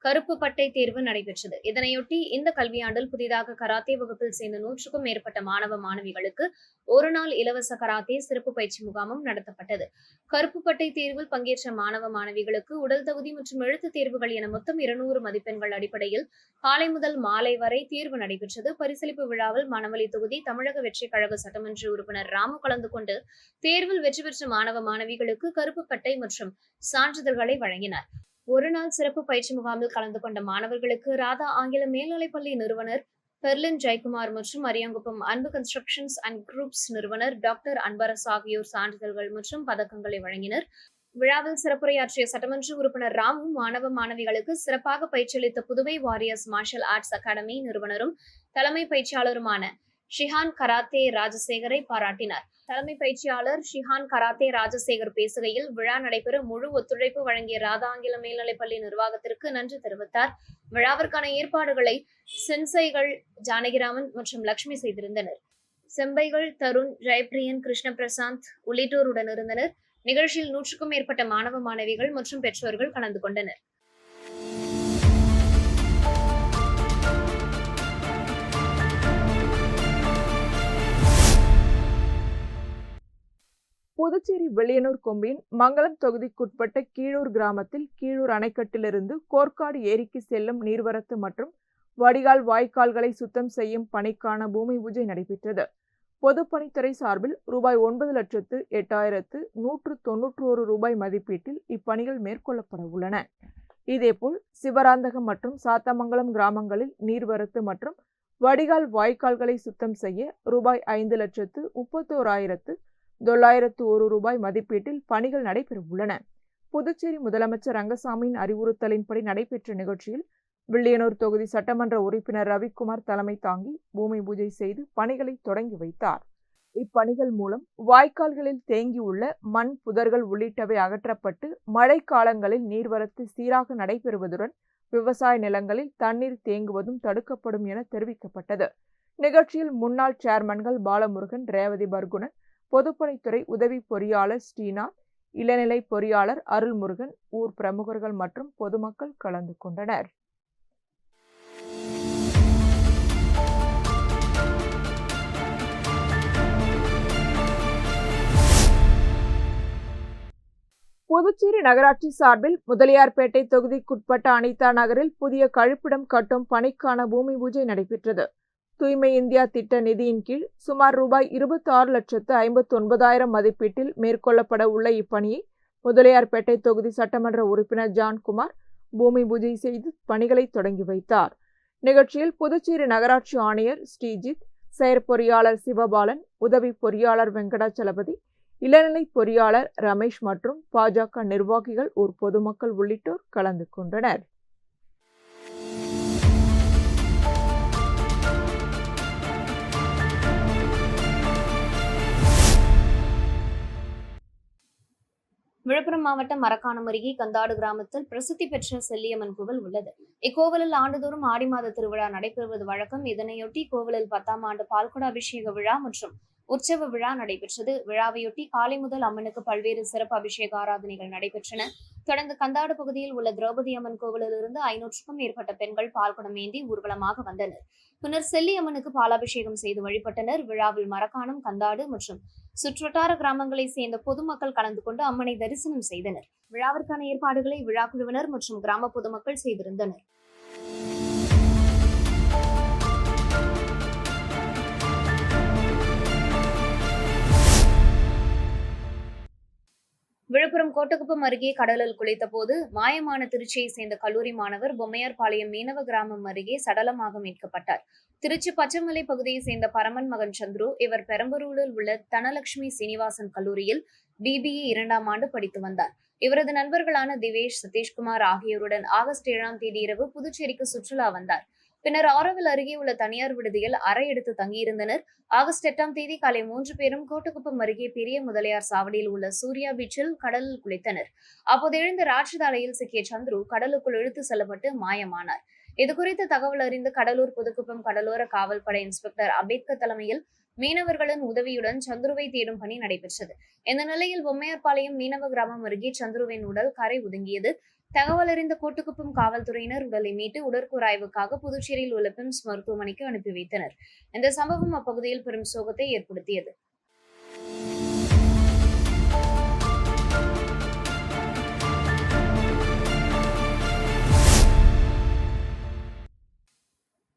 கருப்பு பட்டை தேர்வு நடைபெற்றது. இதனையொட்டி இந்த கல்வியாண்டில் புதிதாக கராத்தே வகுப்பில் சேர்ந்த 100க்கும் மேற்பட்ட மாணவ மாணவிகளுக்கு ஒரு நாள் இலவச கராத்தே சிறப்பு பயிற்சி முகாமும் நடத்தப்பட்டது. கருப்பு பட்டை தேர்வில் பங்கேற்ற மாணவ மாணவிகளுக்கு உடல் தகுதி மற்றும் எழுத்து தேர்வுகள் என மொத்தம் 200 மதிப்பெண்கள் அடிப்படையில் காலை முதல் மாலை வரை தேர்வு நடைபெற்றது. பரிசளிப்பு விழாவில் மணவெளி தொகுதி தமிழக வெற்றி கழக சட்டமன்ற உறுப்பினர் ராமு கலந்து கொண்டு தேர்வில் வெற்றி பெற்ற மாணவ மாணவிகளுக்கு கருப்பு பட்டை மற்றும் சான்றிதழ்களை வழங்கினார். ஒரு நாள் சிறப்பு பயிற்சி முகாமில் கலந்து கொண்ட மாணவர்களுக்கு ராதா ஆங்கில மேல்நிலைப்பள்ளி நிறுவனர் பெர்லின் ஜெயக்குமார் மற்றும் அரியாங்குப்பம் அன்பு கன்ஸ்ட்ரக்ஷன்ஸ் அண்ட் குரூப்ஸ் நிறுவனர் டாக்டர் அன்பரசு ஆகியோர் சான்றிதழ்கள் மற்றும் பதக்கங்களை வழங்கினர். விழாவில் சிறப்புரையாற்றிய சட்டமன்ற உறுப்பினர் ராமு மாணவ மாணவிகளுக்கு சிறப்பாக பயிற்சியளித்த Puduvai warriors martial arts academy நிறுவனரும் தலைமை பயிற்சியாளருமான ஷிஹான் கராத்தே ராஜசேகரை பாராட்டினார். தலைமை பயிற்சியாளர் ஷிஹான் கராத்தே ராஜசேகர் பேசுகையில், விழா நடைபெற முழு ஒத்துழைப்பு வழங்கிய ராதா ஆங்கில மேல்நிலைப்பள்ளி நிர்வாகத்திற்கு நன்றி தெரிவித்தார். விழாவிற்கான ஏற்பாடுகளை சென்சைகள் ஜானகிராமன் மற்றும் லட்சுமி செய்திருந்தனர். செம்பைகள் தருண், ஜெயபிரியன், கிருஷ்ண பிரசாந்த் உள்ளிட்டோர் உடன் இருந்தனர். நிகழ்ச்சியில் 100க்கும் மேற்பட்ட மாணவ மாணவிகள் மற்றும் பெற்றோர்கள் கலந்து கொண்டனர். புதுச்சேரி வெள்ளியனூர் கொம்பியின் மங்கலம் தொகுதிக்குட்பட்ட கீழூர் கிராமத்தில் கீழூர் அணைக்கட்டிலிருந்து கோர்க்காடு ஏரிக்கு செல்லும் நீர்வரத்து மற்றும் வடிகால் வாய்க்கால்களை சுத்தம் செய்யும் பணிக்கான பூமி பூஜை நடைபெற்றது. பொதுப்பணித்துறை சார்பில் ரூபாய் 9,08,191 மதிப்பீட்டில் இப்பணிகள் மேற்கொள்ளப்பட உள்ளன. இதேபோல் சிவராந்தகம் மற்றும் சாத்தமங்கலம் கிராமங்களில் நீர்வரத்து மற்றும் வடிகால் வாய்க்கால்களை சுத்தம் செய்ய ரூபாய் 5,31,901 மதிப்பீட்டில் பணிகள் நடைபெற உள்ளன. புதுச்சேரி முதலமைச்சர் ரங்கசாமியின் அறிவுறுத்தலின்படி நடைபெற்ற நிகழ்ச்சியில் வில்லியனூர் தொகுதி சட்டமன்ற உறுப்பினர் ரவிக்குமார் தலைமை தாங்கி பூமி பூஜை செய்து பணிகளை தொடங்கி வைத்தார். இப்பணிகள் மூலம் வாய்க்கால்களில் தேங்கியுள்ள மண், புதர்கள் உள்ளிட்டவை அகற்றப்பட்டு மழைக்காலங்களில் நீர்வரத்து சீராக நடைபெறுவதுடன் விவசாய நிலங்களில் தண்ணீர் தேங்குவதும் தடுக்கப்படும் என தெரிவிக்கப்பட்டது. நிகழ்ச்சியில் முன்னாள் சேர்மன்கள் பாலமுருகன், ரேவதி பர்குணன், பொதுப்பணித்துறை உதவி பொறியாளர் ஸ்ரீநாத், இளநிலை பொறியாளர் அருள்முருகன், ஊர் பிரமுகர்கள் மற்றும் பொதுமக்கள் கலந்து கொண்டனர். புதுச்சேரி நகராட்சி சார்பில் முதலியார்பேட்டை தொகுதிக்குட்பட்ட அனிதா நகரில் புதிய கழிப்பிடம் கட்டும் பணிக்கான பூமி பூஜை நடைபெற்றது. தூய்மை இந்தியா திட்ட நிதியின் கீழ் சுமார் ரூபாய் 26,59,000 மதிப்பீட்டில் மேற்கொள்ளப்பட உள்ள இப்பணியை முதலியார்பேட்டை தொகுதி சட்டமன்ற உறுப்பினர் ஜான்குமார் பூமி பூஜை செய்து பணிகளை தொடங்கி வைத்தார். நிகழ்ச்சியில் புதுச்சேரி நகராட்சி ஆணையர் ஸ்ரீஜித், செயற்பொறியாளர் சிவபாலன், உதவி பொறியாளர் வெங்கடாச்சலபதி, இளநிலை பொறியாளர் ரமேஷ் மற்றும் பாஜக நிர்வாகிகள், ஊர் பொதுமக்கள் உள்ளிட்டோர் கலந்து கொண்டனர். விழுப்புரம் மாவட்டம் மரக்காணம் அருகே கந்தாடு கிராமத்தில் பிரசித்தி பெற்ற செல்லியம்மன் கோவில் உள்ளது. இக்கோவிலில் ஆண்டுதோறும் ஆடி மாத திருவிழா நடைபெறுவது வழக்கம். இதனையொட்டி கோவிலில் 10ஆம் ஆண்டு பால்குட அபிஷேக விழா மற்றும் உற்சவ விழா நடைபெற்றது. விழாவையொட்டி காலை முதல் அம்மனுக்கு பல்வேறு சிறப்பு அபிஷேக ஆராதனைகள் நடைபெற்றன. தொடர்ந்து கந்தாடு பகுதியில் உள்ள திரௌபதி அம்மன் கோவிலில் இருந்து 500க்கும் மேற்பட்ட பெண்கள் பால்குடம் ஏந்தி ஊர்வலமாக வந்தனர். பின்னர் செல்லியம்மனுக்கு பாலாபிஷேகம் செய்து வழிபட்டனர். விழாவில் மரக்காணம், கந்தாடு மற்றும் சுற்றுவட்டார கிராமங்களை சேர்ந்த பொதுமக்கள் கலந்து கொண்டு அம்மனை தரிசனம் செய்தனர். விழாவிற்கான ஏற்பாடுகளை விழா குழுவினர் மற்றும் கிராம பொதுமக்கள் செய்திருந்தனர். விழுப்புரம் கோட்டக்குப்பம் அருகே கடலில் குளித்த போது மாயமான திருச்சியை சேர்ந்த கல்லூரி மாணவர் பொம்மையார்பாளையம் மீனவ கிராமம் அருகே சடலமாக மீட்கப்பட்டார். திருச்சி பச்சைமலை பகுதியை சேர்ந்த பரமன் மகன் சந்துரு. இவர் பெரம்பலூரில் உள்ள தனலட்சுமி சீனிவாசன் கல்லூரியில் BBA 2ஆம் ஆண்டு படித்து வந்தார். இவரது நண்பர்களான திவேஷ், சதீஷ்குமார் ஆகியோருடன் ஆகஸ்ட் 7ஆம் தேதி இரவு புதுச்சேரிக்கு சுற்றுலா வந்தார். பின்னர் ஆரோவில் அருகே உள்ள தனியார் விடுதியில் அறை எடுத்து தங்கியிருந்தனர். ஆகஸ்ட் 8ஆம் தேதி காலை 3 பேரும் கோட்டக்குப்பம் அருகே பெரிய முதலியார் சாவடியில் உள்ள சூர்யா பீச்சில் கடலில் குளித்தனர். அப்போது எழுந்த ராட்சத அலையில் சிக்கிய சந்துரு கடலுக்குள் இழுத்து செல்லப்பட்டு மாயமானார். இதுகுறித்து தகவல் அறிந்து கடலூர் புதுக்குப்பம் கடலோர காவல்படை இன்ஸ்பெக்டர் அம்பேத்கர் தலைமையில் மீனவர்களின் உதவியுடன் சந்துருவை தேடும் பணி நடைபெற்றது. இந்த நிலையில் பொம்மையார்பாளையம் மீனவ கிராமம் அருகே சந்துருவின் உடல் கரை ஒதுங்கியது. தகவல் அறிந்த கோட்டுக்குப்பம் காவல்துறையினர் உடலை மீட்டு உடற்கூறாய்வுக்காக புதுச்சேரியில் உள்ள பிம்ஸ் மருத்துவமனைக்கு அனுப்பி வைத்தனர். இந்த சம்பவம் அப்பகுதியில் பெரும் சோகத்தை ஏற்படுத்தியது.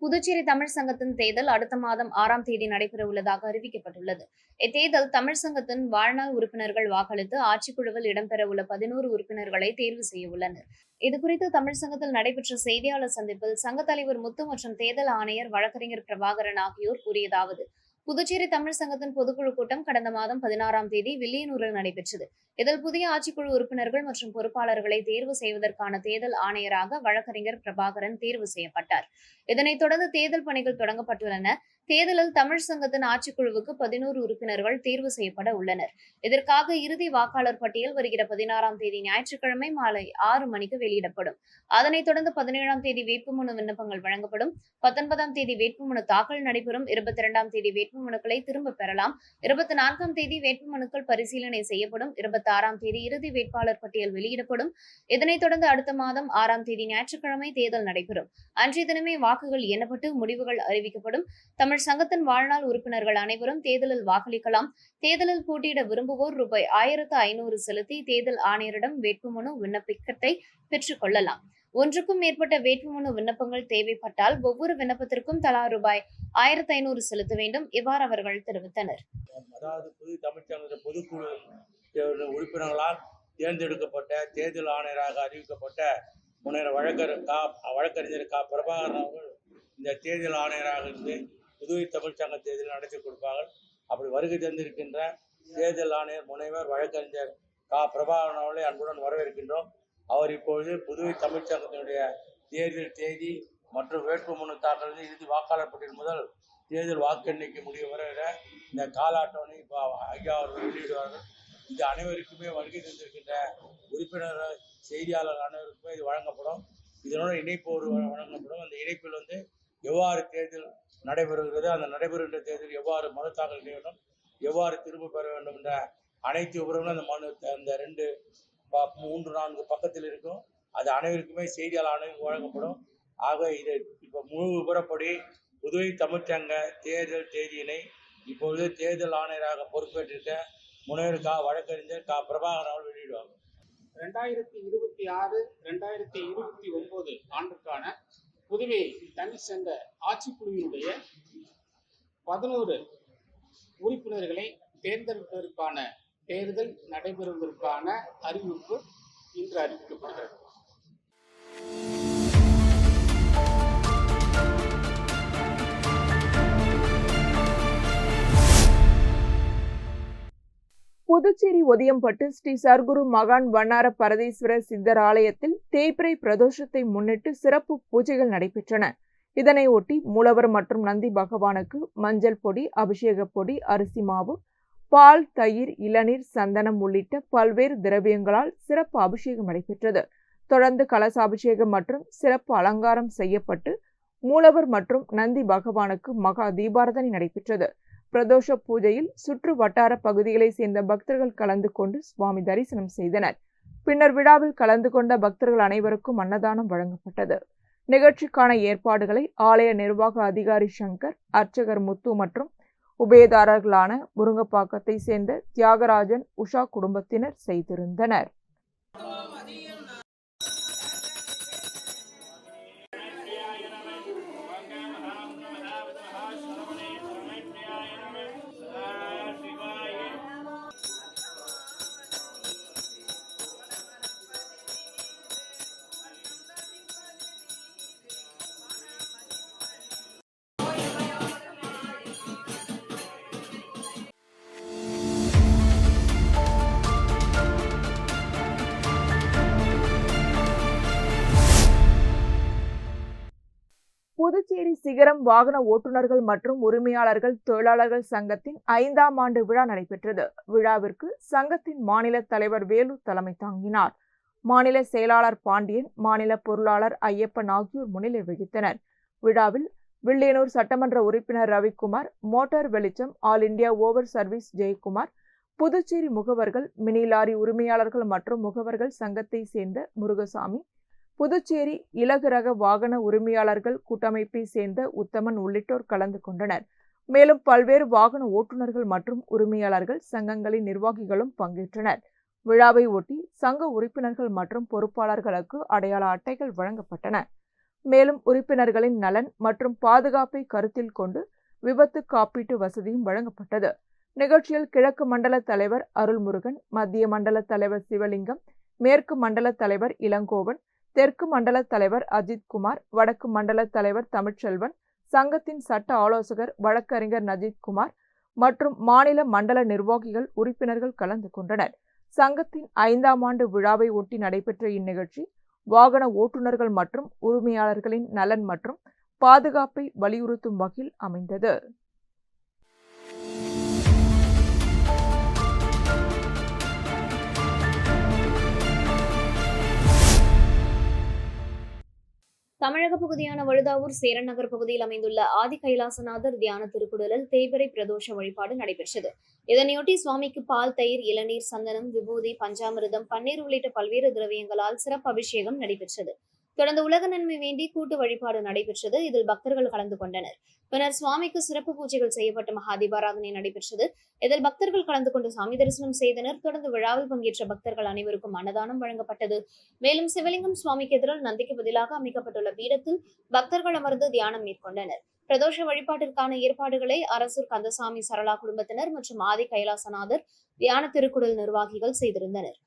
புதுச்சேரி தமிழ் சங்கத்தின் தேர்தல் அடுத்த மாதம் 6ஆம் தேதி நடைபெற உள்ளதாக அறிவிக்கப்பட்டுள்ளது. இத்தேர்தல் தமிழ் சங்கத்தின் வாழ்நாள் உறுப்பினர்கள் வாக்களித்து ஆட்சிக்குழுவில் இடம்பெற உள்ள 11 உறுப்பினர்களை தேர்வு செய்ய உள்ளனர். இதுகுறித்து தமிழ் சங்கத்தில் நடைபெற்ற செய்தியாளர் சந்திப்பில் சங்க தலைவர் முத்து மற்றும் தேர்தல் ஆணையர் வழக்கறிஞர் பிரபாகரன் ஆகியோர் கூறியதாவது: புதுச்சேரி தமிழ் சங்கத்தின் பொதுக்குழு கூட்டம் கடந்த மாதம் 16ஆம் தேதி வில்லியனூரில் நடைபெற்றது. இதில் புதிய ஆட்சிக்குழு உறுப்பினர்கள் மற்றும் பொறுப்பாளர்களை தேர்வு செய்வதற்கான தேர்தல் ஆணையராக வழக்கறிஞர் பிரபாகரன் தேர்வு செய்யப்பட்டார். இதனைத் தொடர்ந்து தேர்தல் பணிகள் தொடங்கப்பட்டுள்ளன. தேர்தலில் தமிழ் சங்கத்தின் ஆட்சிக்குழுவுக்கு 11 உறுப்பினர்கள் தேர்வு செய்யப்பட உள்ளனர். இதற்காக இறுதி வாக்காளர் பட்டியல் வருகிற 16ஆம் தேதி ஞாயிற்றுக்கிழமை மாலை 6 மணிக்கு வெளியிடப்படும். அதனைத் தொடர்ந்து 17ஆம் தேதி வேட்புமனு விண்ணப்பங்கள் வழங்கப்படும். 19ஆம் தேதி வேட்புமனு தாக்கல் நடைபெறும். 22ஆம் தேதி வேட்புமனுக்களை திரும்ப பெறலாம். 24ஆம் தேதி வேட்புமனுக்கள் பரிசீலனை செய்யப்படும். 26ஆம் தேதி இறுதி வேட்பாளர் பட்டியல் வெளியிடப்படும். இதனைத் தொடர்ந்து அடுத்த மாதம் 6ஆம் தேதி ஞாயிற்றுக்கிழமை தேர்தல் நடைபெறும். அன்றைய தினமே வாக்குகள் எண்ணப்பட்டு முடிவுகள் அறிவிக்கப்படும். தமிழ் சங்கத்தின் வாழ்நாள் உறுப்பினர்கள் அனைவரும் தேர்தலில் வாக்களிக்கலாம். தேர்தலில் போட்டியிட விரும்புவோர் ரூபாய் 1500 செலுத்தி தேர்தல் ஆணையரிடம் வேட்புமனு விண்ணப்பத்தை பெற்றுக் கொள்ளலாம். ஒன்றுக்கும் மேற்பட்ட வேட்புமனு விண்ணப்பங்கள் தேவைப்பட்டால் ஒவ்வொரு விண்ணப்பத்திற்கும் தலா ரூபாய் 1500 செலுத்த வேண்டும். இவ்வாறு அவர்கள் தெரிவித்தனர். அதாவது புது தமிழ்ச்சங்க பொதுக்குழு உறுப்பினர்களால் தேர்ந்தெடுக்கப்பட்ட தேர்தல் ஆணையராக அறிவிக்கப்பட்ட முன்னர் வழக்கறிஞர் பிரபாகரன் அவர்கள் இந்த தேர்தல் ஆணையராக இருந்து புதுவை தமிழ்ச்சங்க தேர்தல் நடத்தி கொடுப்பார்கள். அப்படி வருகை தந்திருக்கின்ற தேர்தல் ஆணையர் முனைவர் வழக்கறிஞர் பிரபாகரன் அவர்களை அன்புடன் வரவேற்கின்றோம். அவர் இப்பொழுது புதுவை தமிழ்ச்சங்கத்தினுடைய தேர்தல் தேதி மற்றும் வேட்புமனு தாக்கல் இறுதி வாக்காளர் பட்டியல் முதல் தேர்தல் வாக்கு எண்ணிக்கை முடிவு வரை இந்த கால அட்டவணை இப்போ ஐயா அவர்கள் வெளியிடுவார்கள். இது அனைவருக்குமே வருகை தந்திருக்கின்ற உறுப்பினர் செய்தியாளர் அனைவருக்குமே இது வழங்கப்படும். இதனோட இணைப்பு வழங்கப்படும். அந்த இணைப்பில் எவ்வாறு தேர்தல் நடைபெறுகிறது, அந்த நடைபெறுகின்ற தேர்தல் எவ்வாறு மனு தாக்கல் செய்ய வேண்டும், எவ்வாறு திரும்ப பெற வேண்டும் என்ற அனைத்து விவரங்களும் அந்த மனு அந்த 3-4 பக்கத்தில் இருக்கும். அது அனைவருக்குமே செய்தியாளர் அனைவருக்கும் வழங்கப்படும். ஆக இதை இப்போ முழு விவரப்படி புதுவை தமிழ்ச்சங்க தேர்தல் தேதியினை இப்பொழுது தேர்தல் ஆணையராக பொறுப்பேற்றிருக்க முனைவர் வழக்கறிஞர் பிரபாகரன் அவர்கள் வெளியிடுவாங்க. 2026-2029 ஆண்டுக்கான புதுவை தமிழ்ச்சங்க ஆட்சிக்குழுவினுடைய 11 உறுப்பினர்களை தேர்ந்தெடுப்பதற்கான தேர்தல் நடைபெறுவதற்கான அறிவிப்பு இன்று அறிவிக்கப்படுகிறது. புதுச்சேரி ஒதியம்பட்டு ஸ்ரீ சர்க்குரு மகான் வண்ணார பரதேஸ்வரர் சித்தர் ஆலயத்தில் தேய்பிறை பிரதோஷத்தை முன்னிட்டு சிறப்பு பூஜைகள் நடைபெற்றன. இதனை ஒட்டி மூலவர் மற்றும் நந்தி பகவானுக்கு மஞ்சள் பொடி, அபிஷேக பொடி, அரிசி மாவு, பால், தயிர், இளநீர், சந்தனம் உள்ளிட்ட பல்வேறு திரவியங்களால் சிறப்பு அபிஷேகம் நடைபெற்றது. தொடர்ந்து கலசாபிஷேகம் மற்றும் சிறப்பு அலங்காரம் செய்யப்பட்டு மூலவர் மற்றும் நந்தி பகவானுக்கு மகா தீபாராதனை நடைபெற்றது. பிரதோஷ பூஜையில் சுற்று வட்டார பகுதிகளை சேர்ந்த பக்தர்கள் கலந்து கொண்டு சுவாமி தரிசனம் செய்தனர். பின்னர் விழாவில் கலந்து கொண்ட பக்தர்கள் அனைவருக்கும் அன்னதானம் வழங்கப்பட்டது. நிகழ்ச்சிக்கான ஏற்பாடுகளை ஆலய நிர்வாக அதிகாரி சங்கர், அர்ச்சகர் முத்து மற்றும் உபயதாரர்களான முருங்கப்பாக்கத்தை சேர்ந்த தியாகராஜன், உஷா குடும்பத்தினர் செய்திருந்தனர். புதுச்சேரி சிகரம் வாகன ஓட்டுநர்கள் மற்றும் உரிமையாளர்கள் தொழிலாளர்கள் சங்கத்தின் 5ஆம் ஆண்டு விழா நடைபெற்றது. விழாவிற்கு சங்கத்தின் மாநில தலைவர் வேலு தலைமை தாங்கினார். மாநில செயலாளர் பாண்டியன், மாநில பொருளாளர் ஐயப்பன் ஆகியோர் முன்னிலை வகித்தனர். விழாவில் வில்லியனூர் சட்டமன்ற உறுப்பினர் ரவிக்குமார், மோட்டார் வெளிச்சம் all India over service Jayakumar, Puducherry முகவர்கள், மினி லாரி உரிமையாளர்கள் மற்றும் முகவர்கள் சங்கத்தை சேர்ந்த முருகசாமி, புதுச்சேரி இலகு ரக வாகன உரிமையாளர்கள் கூட்டமைப்பை சேர்ந்த உத்தமன் உள்ளிட்டோர் கலந்து கொண்டனர். மேலும் பல்வேறு வாகன ஓட்டுநர்கள் மற்றும் உரிமையாளர்கள் சங்கங்களின் நிர்வாகிகளும் பங்கேற்றனர். விழாவை ஒட்டி சங்க உறுப்பினர்கள் மற்றும் பொறுப்பாளர்களுக்கு அடையாள அட்டைகள் வழங்கப்பட்டன. மேலும் உறுப்பினர்களின் நலன் மற்றும் பாதுகாப்பை கருத்தில் கொண்டு விபத்து காப்பீட்டு வசதியும் வழங்கப்பட்டது. நிகழ்ச்சியில் கிழக்கு மண்டல தலைவர் அருள்முருகன், மத்திய மண்டல தலைவர் சிவலிங்கம், மேற்கு மண்டல தலைவர் இளங்கோவன், தெற்கு மண்டல தலைவர் அஜித்குமார், வடக்கு மண்டல தலைவர் தமிழ்ச்செல்வன், சங்கத்தின் சட்ட ஆலோசகர் வழக்கறிஞர் நஜித்குமார் மற்றும் மாநில மண்டல நிர்வாகிகள், உறுப்பினர்கள் கலந்து கொண்டனர். சங்கத்தின் 5ஆம் ஆண்டு விழாவை ஒட்டி நடைபெற்ற இந்நிகழ்ச்சி வாகன ஓட்டுநர்கள் மற்றும் உரிமையாளர்களின் நலன் மற்றும் பாதுகாப்பை வலியுறுத்தும் வகையில் அமைந்தது. தமிழக பகுதியான வழுதாவூர் சேரன் நகர் பகுதியில் அமைந்துள்ள ஆதி கைலாசநாதர் தியான திருக்குடலில் தேய்பிறை பிரதோஷ வழிபாடு நடைபெற்றது. இதனையொட்டி சுவாமிக்கு பால், தயிர், இளநீர், சந்தனம், விபூதி, பஞ்சாமிர்தம், பன்னீர் உள்ளிட்ட பல்வேறு திரவியங்களால் சிறப்பு அபிஷேகம் நடைபெற்றது. தொடர்ந்து உலக நன்மை வேண்டி கூட்டு வழிபாடு நடைபெற்றது. இதில் பக்தர்கள் கலந்து கொண்டனர். பின்னர் சுவாமிக்கு சிறப்பு பூஜைகள் செய்யப்பட்டு மகாதீபாராதனை நடைபெற்றது. இதில் பக்தர்கள் கலந்து கொண்டு சாமி தரிசனம் செய்தனர். தொடர்ந்து விழாவில் பங்கேற்ற பக்தர்கள் அனைவருக்கும் அன்னதானம் வழங்கப்பட்டது. மேலும் சிவலிங்கம் சுவாமிக்கு எதிரால் நந்திக்கு பதிலாக அமைக்கப்பட்டுள்ள பீடத்தில் பக்தர்கள் அமர்ந்து தியானம் மேற்கொண்டனர். பிரதோஷ வழிபாட்டிற்கான ஏற்பாடுகளை அரசூர் கந்தசாமி சரளா குடும்பத்தினர் மற்றும் ஆதி கைலாசநாதர் தியான திருக்குடல் நிர்வாகிகள் செய்திருந்தனர்.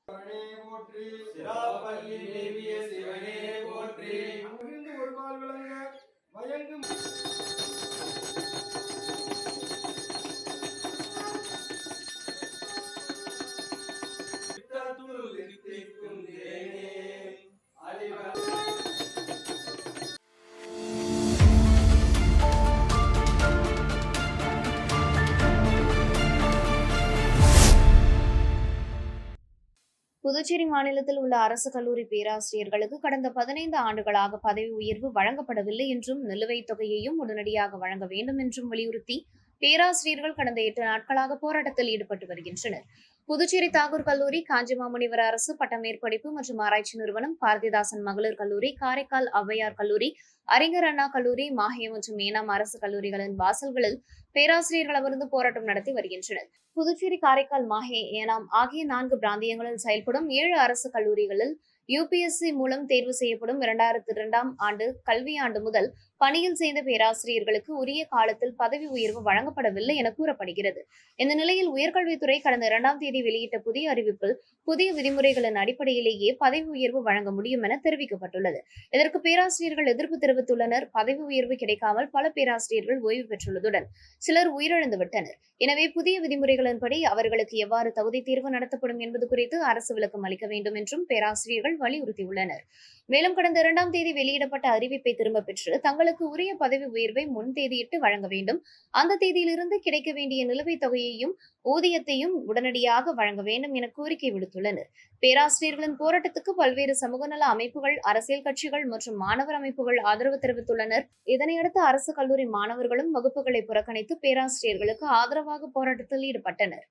புதுச்சேரி மாநிலத்தில் உள்ள அரசு கல்லூரி பேராசிரியர்களுக்கு கடந்த 15 ஆண்டுகளாக பதவி உயர்வு வழங்கப்படவில்லை என்றும் நிலுவைத் தொகையையும் உடனடியாக வழங்க வேண்டும் என்றும் வலியுறுத்தி பேராசிரியர்கள் கடந்த 8 நாட்களாக போராட்டத்தில் ஈடுபட்டு வருகின்றனர். புதுச்சேரி தாகூர் கல்லூரி, காஞ்சிமாமுனிவர் அரசு பட்டமேற்படிப்பு மற்றும் ஆராய்ச்சி நிறுவனம், பாரதிதாசன் மகளிர் கல்லூரி, காரைக்கால் ஔவையார் கல்லூரி, அறிஞர் அண்ணா கல்லூரி, மாஹே மற்றும் ஏனாம் அரசு கல்லூரிகளின் வாசல்களில் பேராசிரியர்கள் அமர்ந்து போராட்டம் நடத்தி வருகின்றனர். புதுச்சேரி, காரைக்கால், மாஹே, ஏனாம் ஆகிய 4 பிராந்தியங்களில் செயல்படும் 7 அரசு கல்லூரிகளில் UPSC மூலம் தேர்வு செய்யப்படும் 2002ஆம் ஆண்டு கல்வியாண்டு முதல் பணியில் சேர்ந்த பேராசிரியர்களுக்கு உரிய காலத்தில் பதவி உயர்வு வழங்கப்படவில்லை என கூறப்படுகிறது. இந்த நிலையில் உயர்கல்வித்துறை கடந்த 2ஆம் தேதி வெளியிட்ட புதிய அறிவிப்பில் புதிய விதிமுறைகளின் அடிப்படையிலேயே பதவி உயர்வு வழங்க முடியும் என தெரிவிக்கப்பட்டுள்ளது. இதற்கு பேராசிரியர்கள் எதிர்ப்பு தெரிவித்துள்ளனர். பதவி உயர்வு கிடைக்காமல் பல பேராசிரியர்கள் ஓய்வு பெற்றுள்ளதுடன் சிலர் உயிரிழந்து விட்டனர். எனவே புதிய விதிமுறைகளின்படி அவர்களுக்கு எவ்வாறு தகுதி தேர்வு நடத்தப்படும் என்பது குறித்து அரசு விளக்கம் அளிக்க வேண்டும் என்றும் பேராசிரியர்கள் வலியுறுத்தியுள்ளனர். மேலும் கடந்த 2ஆம் தேதி வெளியிடப்பட்ட அறிவிப்பை திரும்பப் பெற்று தங்களுக்கு உரிய பதவி உயர்வை முன் தேதியிட்டு வழங்க வேண்டும். அந்த தேதியிலிருந்து கிடைக்க வேண்டிய நிலுவைத் தொகையையும் ஊதியத்தையும் உடனடியாக வழங்க வேண்டும் என கோரிக்கை விடுத்துள்ளனர். பேராசிரியர்களின் போராட்டத்துக்கு பல்வேறு சமூக நல அமைப்புகள், அரசியல் கட்சிகள் மற்றும் மாணவர் அமைப்புகள் ஆதரவு தெரிவித்துள்ளனர். இதனையடுத்து அரசு கல்லூரி மாணவர்களும் வகுப்புகளை புறக்கணித்து பேராசிரியர்களுக்கு ஆதரவாக போராட்டத்தில் ஈடுபட்டனர்.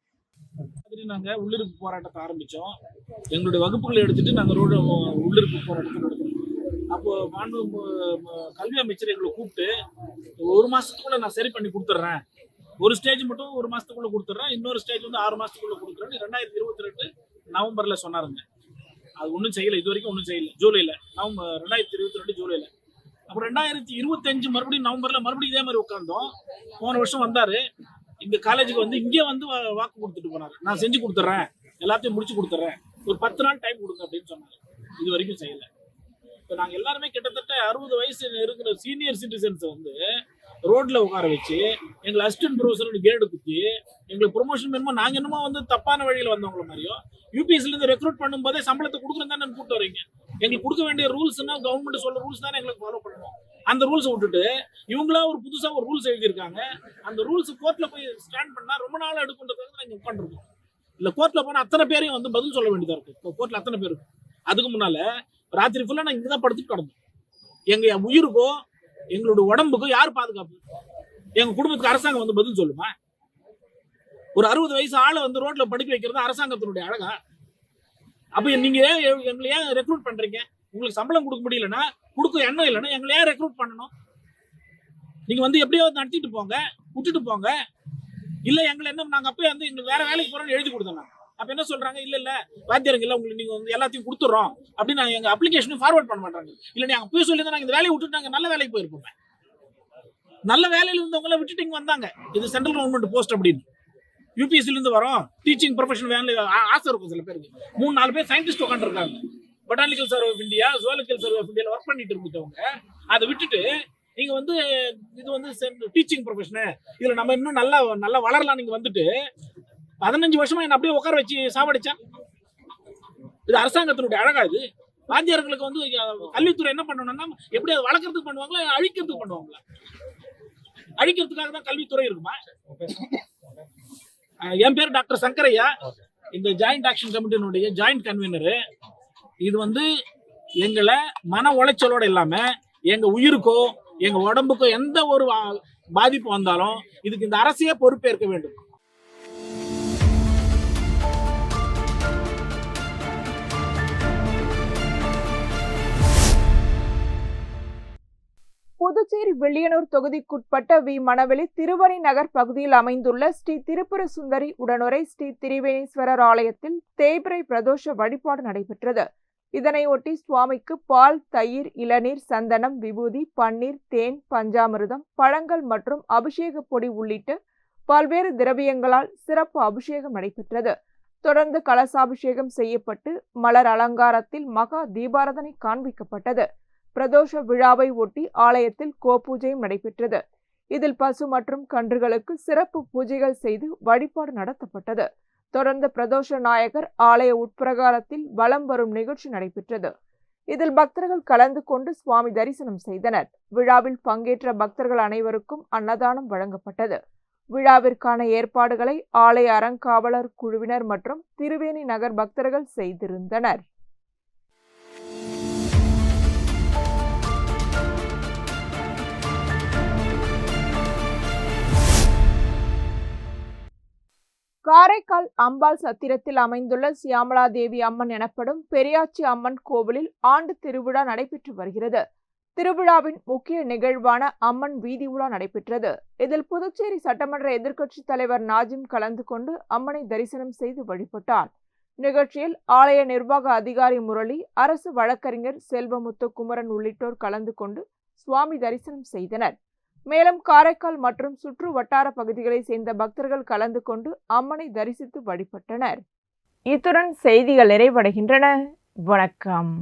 நாங்க உள்ளிருப்பு போராட்டத்தை ஆரம்பிச்சோம். எங்களுடைய வகுப்புகளை எடுத்துட்டு நாங்க உள்ளிருப்பு போராட்டத்தை நடத்துறோம். அப்போ கல்வி அமைச்சர் எங்களை கூப்பிட்டு 1 மாசத்துக்குள்ள நான் சரி பண்ணி கொடுத்துட்றேன், ஒரு ஸ்டேஜ் மட்டும் 1 மாசத்துக்குள்ள கொடுத்துட்றேன், இன்னொரு ஸ்டேஜ் வந்து 6 மாசத்துக்குள்ள கொடுக்குறேன்னு 2022 நவம்பர்ல சொன்னாருங்க. அது ஒன்றும் செய்யல, இது வரைக்கும் ஒன்றும் செய்யல. ஜூலைல 2022 ஜூலைல. அப்புறம் 2025 மறுபடியும் நவம்பர்ல மறுபடியும் இதே மாதிரி உட்கார்ந்தோம். போன வருஷம் வந்தாரு இங்க காலேஜுக்கு வந்து இங்கே வந்து வாக்கு கொடுத்துட்டு போனாரு. நான் செஞ்சு கொடுத்துட்றேன், எல்லாத்தையும் முடிச்சு கொடுத்துட்றேன், ஒரு 10 நாள் டைம் கொடுங்க அப்படின்னு சொன்னாரு. இது வரைக்கும் செய்யல. இப்போ நாங்கள் எல்லாருமே கிட்டத்தட்ட 60 வயசு இருக்கிற சீனியர் சிட்டிசன்ஸ் வந்து ரோட்ல உட்கார வச்சு எங்களை அசிஸ்டன்ட் ப்ரொஃபஸர் கேடு குத்தி எங்களுக்கு ப்ரொமோஷன் வேணுமோ நாங்கள் என்னமோ வந்து தப்பான வழியில் வந்தவங்கள மாதிரியோ UPSCலேருந்து ரெக்ரூட் பண்ணும்போதே சம்பளத்தை கொடுக்குறேன் தானே கூப்பிட்டு வரீங்க. எங்களுக்கு கொடுக்க வேண்டிய ரூல்ஸ்னா கவர்மெண்ட் சொல்ற ரூல்ஸ் தானே எங்களுக்கு ஃபாலோ பண்ணணும். அந்த ரூல்ஸை விட்டுட்டு இவங்களா ஒரு புதுசா ஒரு ரூல்ஸ் எழுதியிருக்காங்க. அந்த ரூல்ஸ் கோர்ட்ல போய் ஸ்டாண்ட் பண்ணா ரொம்ப நாள் எடுக்குன்றதுக்கு நாங்கள் உட்காந்துருக்கோம். இல்ல கோர்ட்ல போனா அத்தனை பேரையும் வந்து பதில் சொல்ல வேண்டியதா இருக்கு. கோர்ட்ல அத்தனை பேர் இருக்கு. அதுக்கு முன்னால ராத்திரி ஃபுல்லா நாங்கள் இங்கதான் படுத்துட்டு கிடந்தோம். எங்க உயிருக்கோ எங்களுடைய உடம்புக்கோ யார் பாதுகாப்பு? எங்க குடும்பத்துக்கு அரசாங்கம் வந்து பதில் சொல்லுமா? ஒரு 60 வயசு ஆளை வந்து ரோட்ல படிக்க வைக்கிறது அரசாங்கத்தினுடைய அழகா? அப்ப நீங்க எங்களை ஏன் ரெக்ரூட் பண்றீங்க? உங்களுக்கு சம்பளம் கொடுக்க முடியலன்னா, கொடுக்க எண்ணம் இல்லைன்னா எங்களை ஏன் ரெக்ரூட் பண்ணணும்? நீங்க வந்து எப்படியாவது நடத்திட்டு போங்க, விட்டுட்டு போங்க. இல்ல எங்களை என்ன நாங்க அப்பயே வந்து எங்களுக்கு வேற வேலைக்கு போறோம்னு எழுதி கொடுத்தோம். அப்ப என்ன சொல்றாங்க? இல்ல வாத்தியாருங்க இல்ல உங்களுக்கு நீங்க வந்து எல்லாத்தையும் கொடுத்துறோம் அப்படின்னு நாங்க எங்க அப்ளிகேஷன் ஃபார்வர்ட் பண்ண மாட்டாங்க. இல்ல நாங்க போய் சொல்லி நாங்க இந்த வேலையை விட்டுட்டு நாங்க நல்ல வேலைக்கு போயிருப்போம். நல்ல வேலையில இருந்தவங்கள விட்டுட்டு இங்க வந்தாங்க. இது சென்ட்ரல் கவர்மெண்ட் போஸ்ட் அப்படின்னு. UPSCல இருந்து வரோம், டீச்சிங் ப்ரொஃபஷன் வேலை ஆசை இருக்கும் சில பேருக்கு. 3-4 பேர் சயின்டிஸ்ட் உட்காந்துருக்காங்க. Botanical survey of India, zoological survey of இந்தியாவில் ஒர்க் பண்ணிட்டு இருந்தவங்க அதை விட்டுட்டு நீங்க வந்து இது வந்து டீச்சிங் ப்ரொஃபஷனு, இதுல நம்ம இன்னும் நல்லா வளரலாம். நீங்க வந்துட்டு 15 வருஷமா என்ன அப்படியே உட்கார வச்சு சாவடிச்சா இது அரசாங்கத்தினுடைய அழகா? இது வாத்தியார்களுக்கு வந்து கல்வித்துறை என்ன பண்ணணும்னா எப்படி அதை வளர்க்கறதுக்கு பண்ணுவாங்களா அழிக்கிறதுக்கு பண்ணுவாங்களா? அழிக்கிறதுக்காக தான் கல்வித்துறை இருக்குமா? என் பேர் டாக்டர் சங்கரையா, இந்த ஜாயிண்ட் ஆக்ஷன் கமிட்டியினுடைய ஜாயிண்ட் கன்வீனரு. இது வந்து எங்களை மன உளைச்சலோட இல்லாம எங்க உயிருக்கோ எங்க உடம்புக்கோ எந்த ஒரு பாதிப்பு வந்தாலும் இதுக்கு இந்த அரசையே பொறுப்பேற்க வேண்டும். புதுச்சேரி வில்லியனூர் தொகுதிக்குட்பட்ட வி மணவெளி திருவணி நகர் பகுதியில் அமைந்துள்ள ஸ்ரீ திரிபுர சுந்தரி உடனுரை ஸ்ரீ திரிவேணீஸ்வரர் ஆலயத்தில் தேய்பிறை பிரதோஷ வழிபாடு நடைபெற்றது. இதனையொட்டி சுவாமிக்கு பால், தயிர், இளநீர், சந்தனம், விபூதி, பன்னீர், தேன், பஞ்சாமிர்தம், பழங்கள் மற்றும் அபிஷேக பொடி உள்ளிட்ட பல்வேறு திரவியங்களால் சிறப்பு அபிஷேகம் நடைபெற்றது. தொடர்ந்து கலசாபிஷேகம் செய்யப்பட்டு மலர் அலங்காரத்தில் மகா தீபாராதனை காண்பிக்கப்பட்டது. பிரதோஷ விழாவை ஒட்டி ஆலயத்தில் கோபூஜையும் நடைபெற்றது. இதில் பசு மற்றும் கன்றுகளுக்கு சிறப்பு பூஜைகள் செய்து வழிபாடு நடத்தப்பட்டது. தொடர்ந்து பிரதோஷ நாயகர் ஆலய உட்பிரகாரத்தில் வலம் வரும் நிகழ்ச்சி நடைபெற்றது. இதில் பக்தர்கள் கலந்து கொண்டு சுவாமி தரிசனம் செய்தனர். விழாவில் பங்கேற்ற பக்தர்கள் அனைவருக்கும் அன்னதானம் வழங்கப்பட்டது. விழாவிற்கான ஏற்பாடுகளை ஆலய அறங்காவலர் குழுவினர் மற்றும் திருவேணி நகர் பக்தர்கள் செய்திருந்தனர். காரைக்கால் அம்பாள் சத்திரத்தில் அமைந்துள்ள சியாமலா தேவி அம்மன் எனப்படும் பெரியாச்சி அம்மன் கோவிலில் ஆண்டு திருவிழா நடைபெற்று வருகிறது. திருவிழாவின் முக்கிய நிகழ்வான அம்மன் வீதி உலா நடைபெற்றது. இதில் புதுச்சேரி சட்டமன்ற எதிர்க்கட்சித் தலைவர் நாஜிம் கலந்து கொண்டு அம்மனை தரிசனம் செய்து வழிபட்டார். நிகழ்ச்சியில் ஆலய நிர்வாக அதிகாரி முரளி, அரசு வழக்கறிஞர் செல்வமுத்து குமரன் உள்ளிட்டோர் கலந்து கொண்டு சுவாமி தரிசனம் செய்தனர். மேலும் காரைக்கால் மற்றும் சுற்று வட்டார பகுதிகளை சேர்ந்த பக்தர்கள் கலந்து கொண்டு அம்மனை தரிசித்து வழிபட்டனர். இத்துடன் செய்திகள் நிறைவடைகின்றன. வணக்கம்.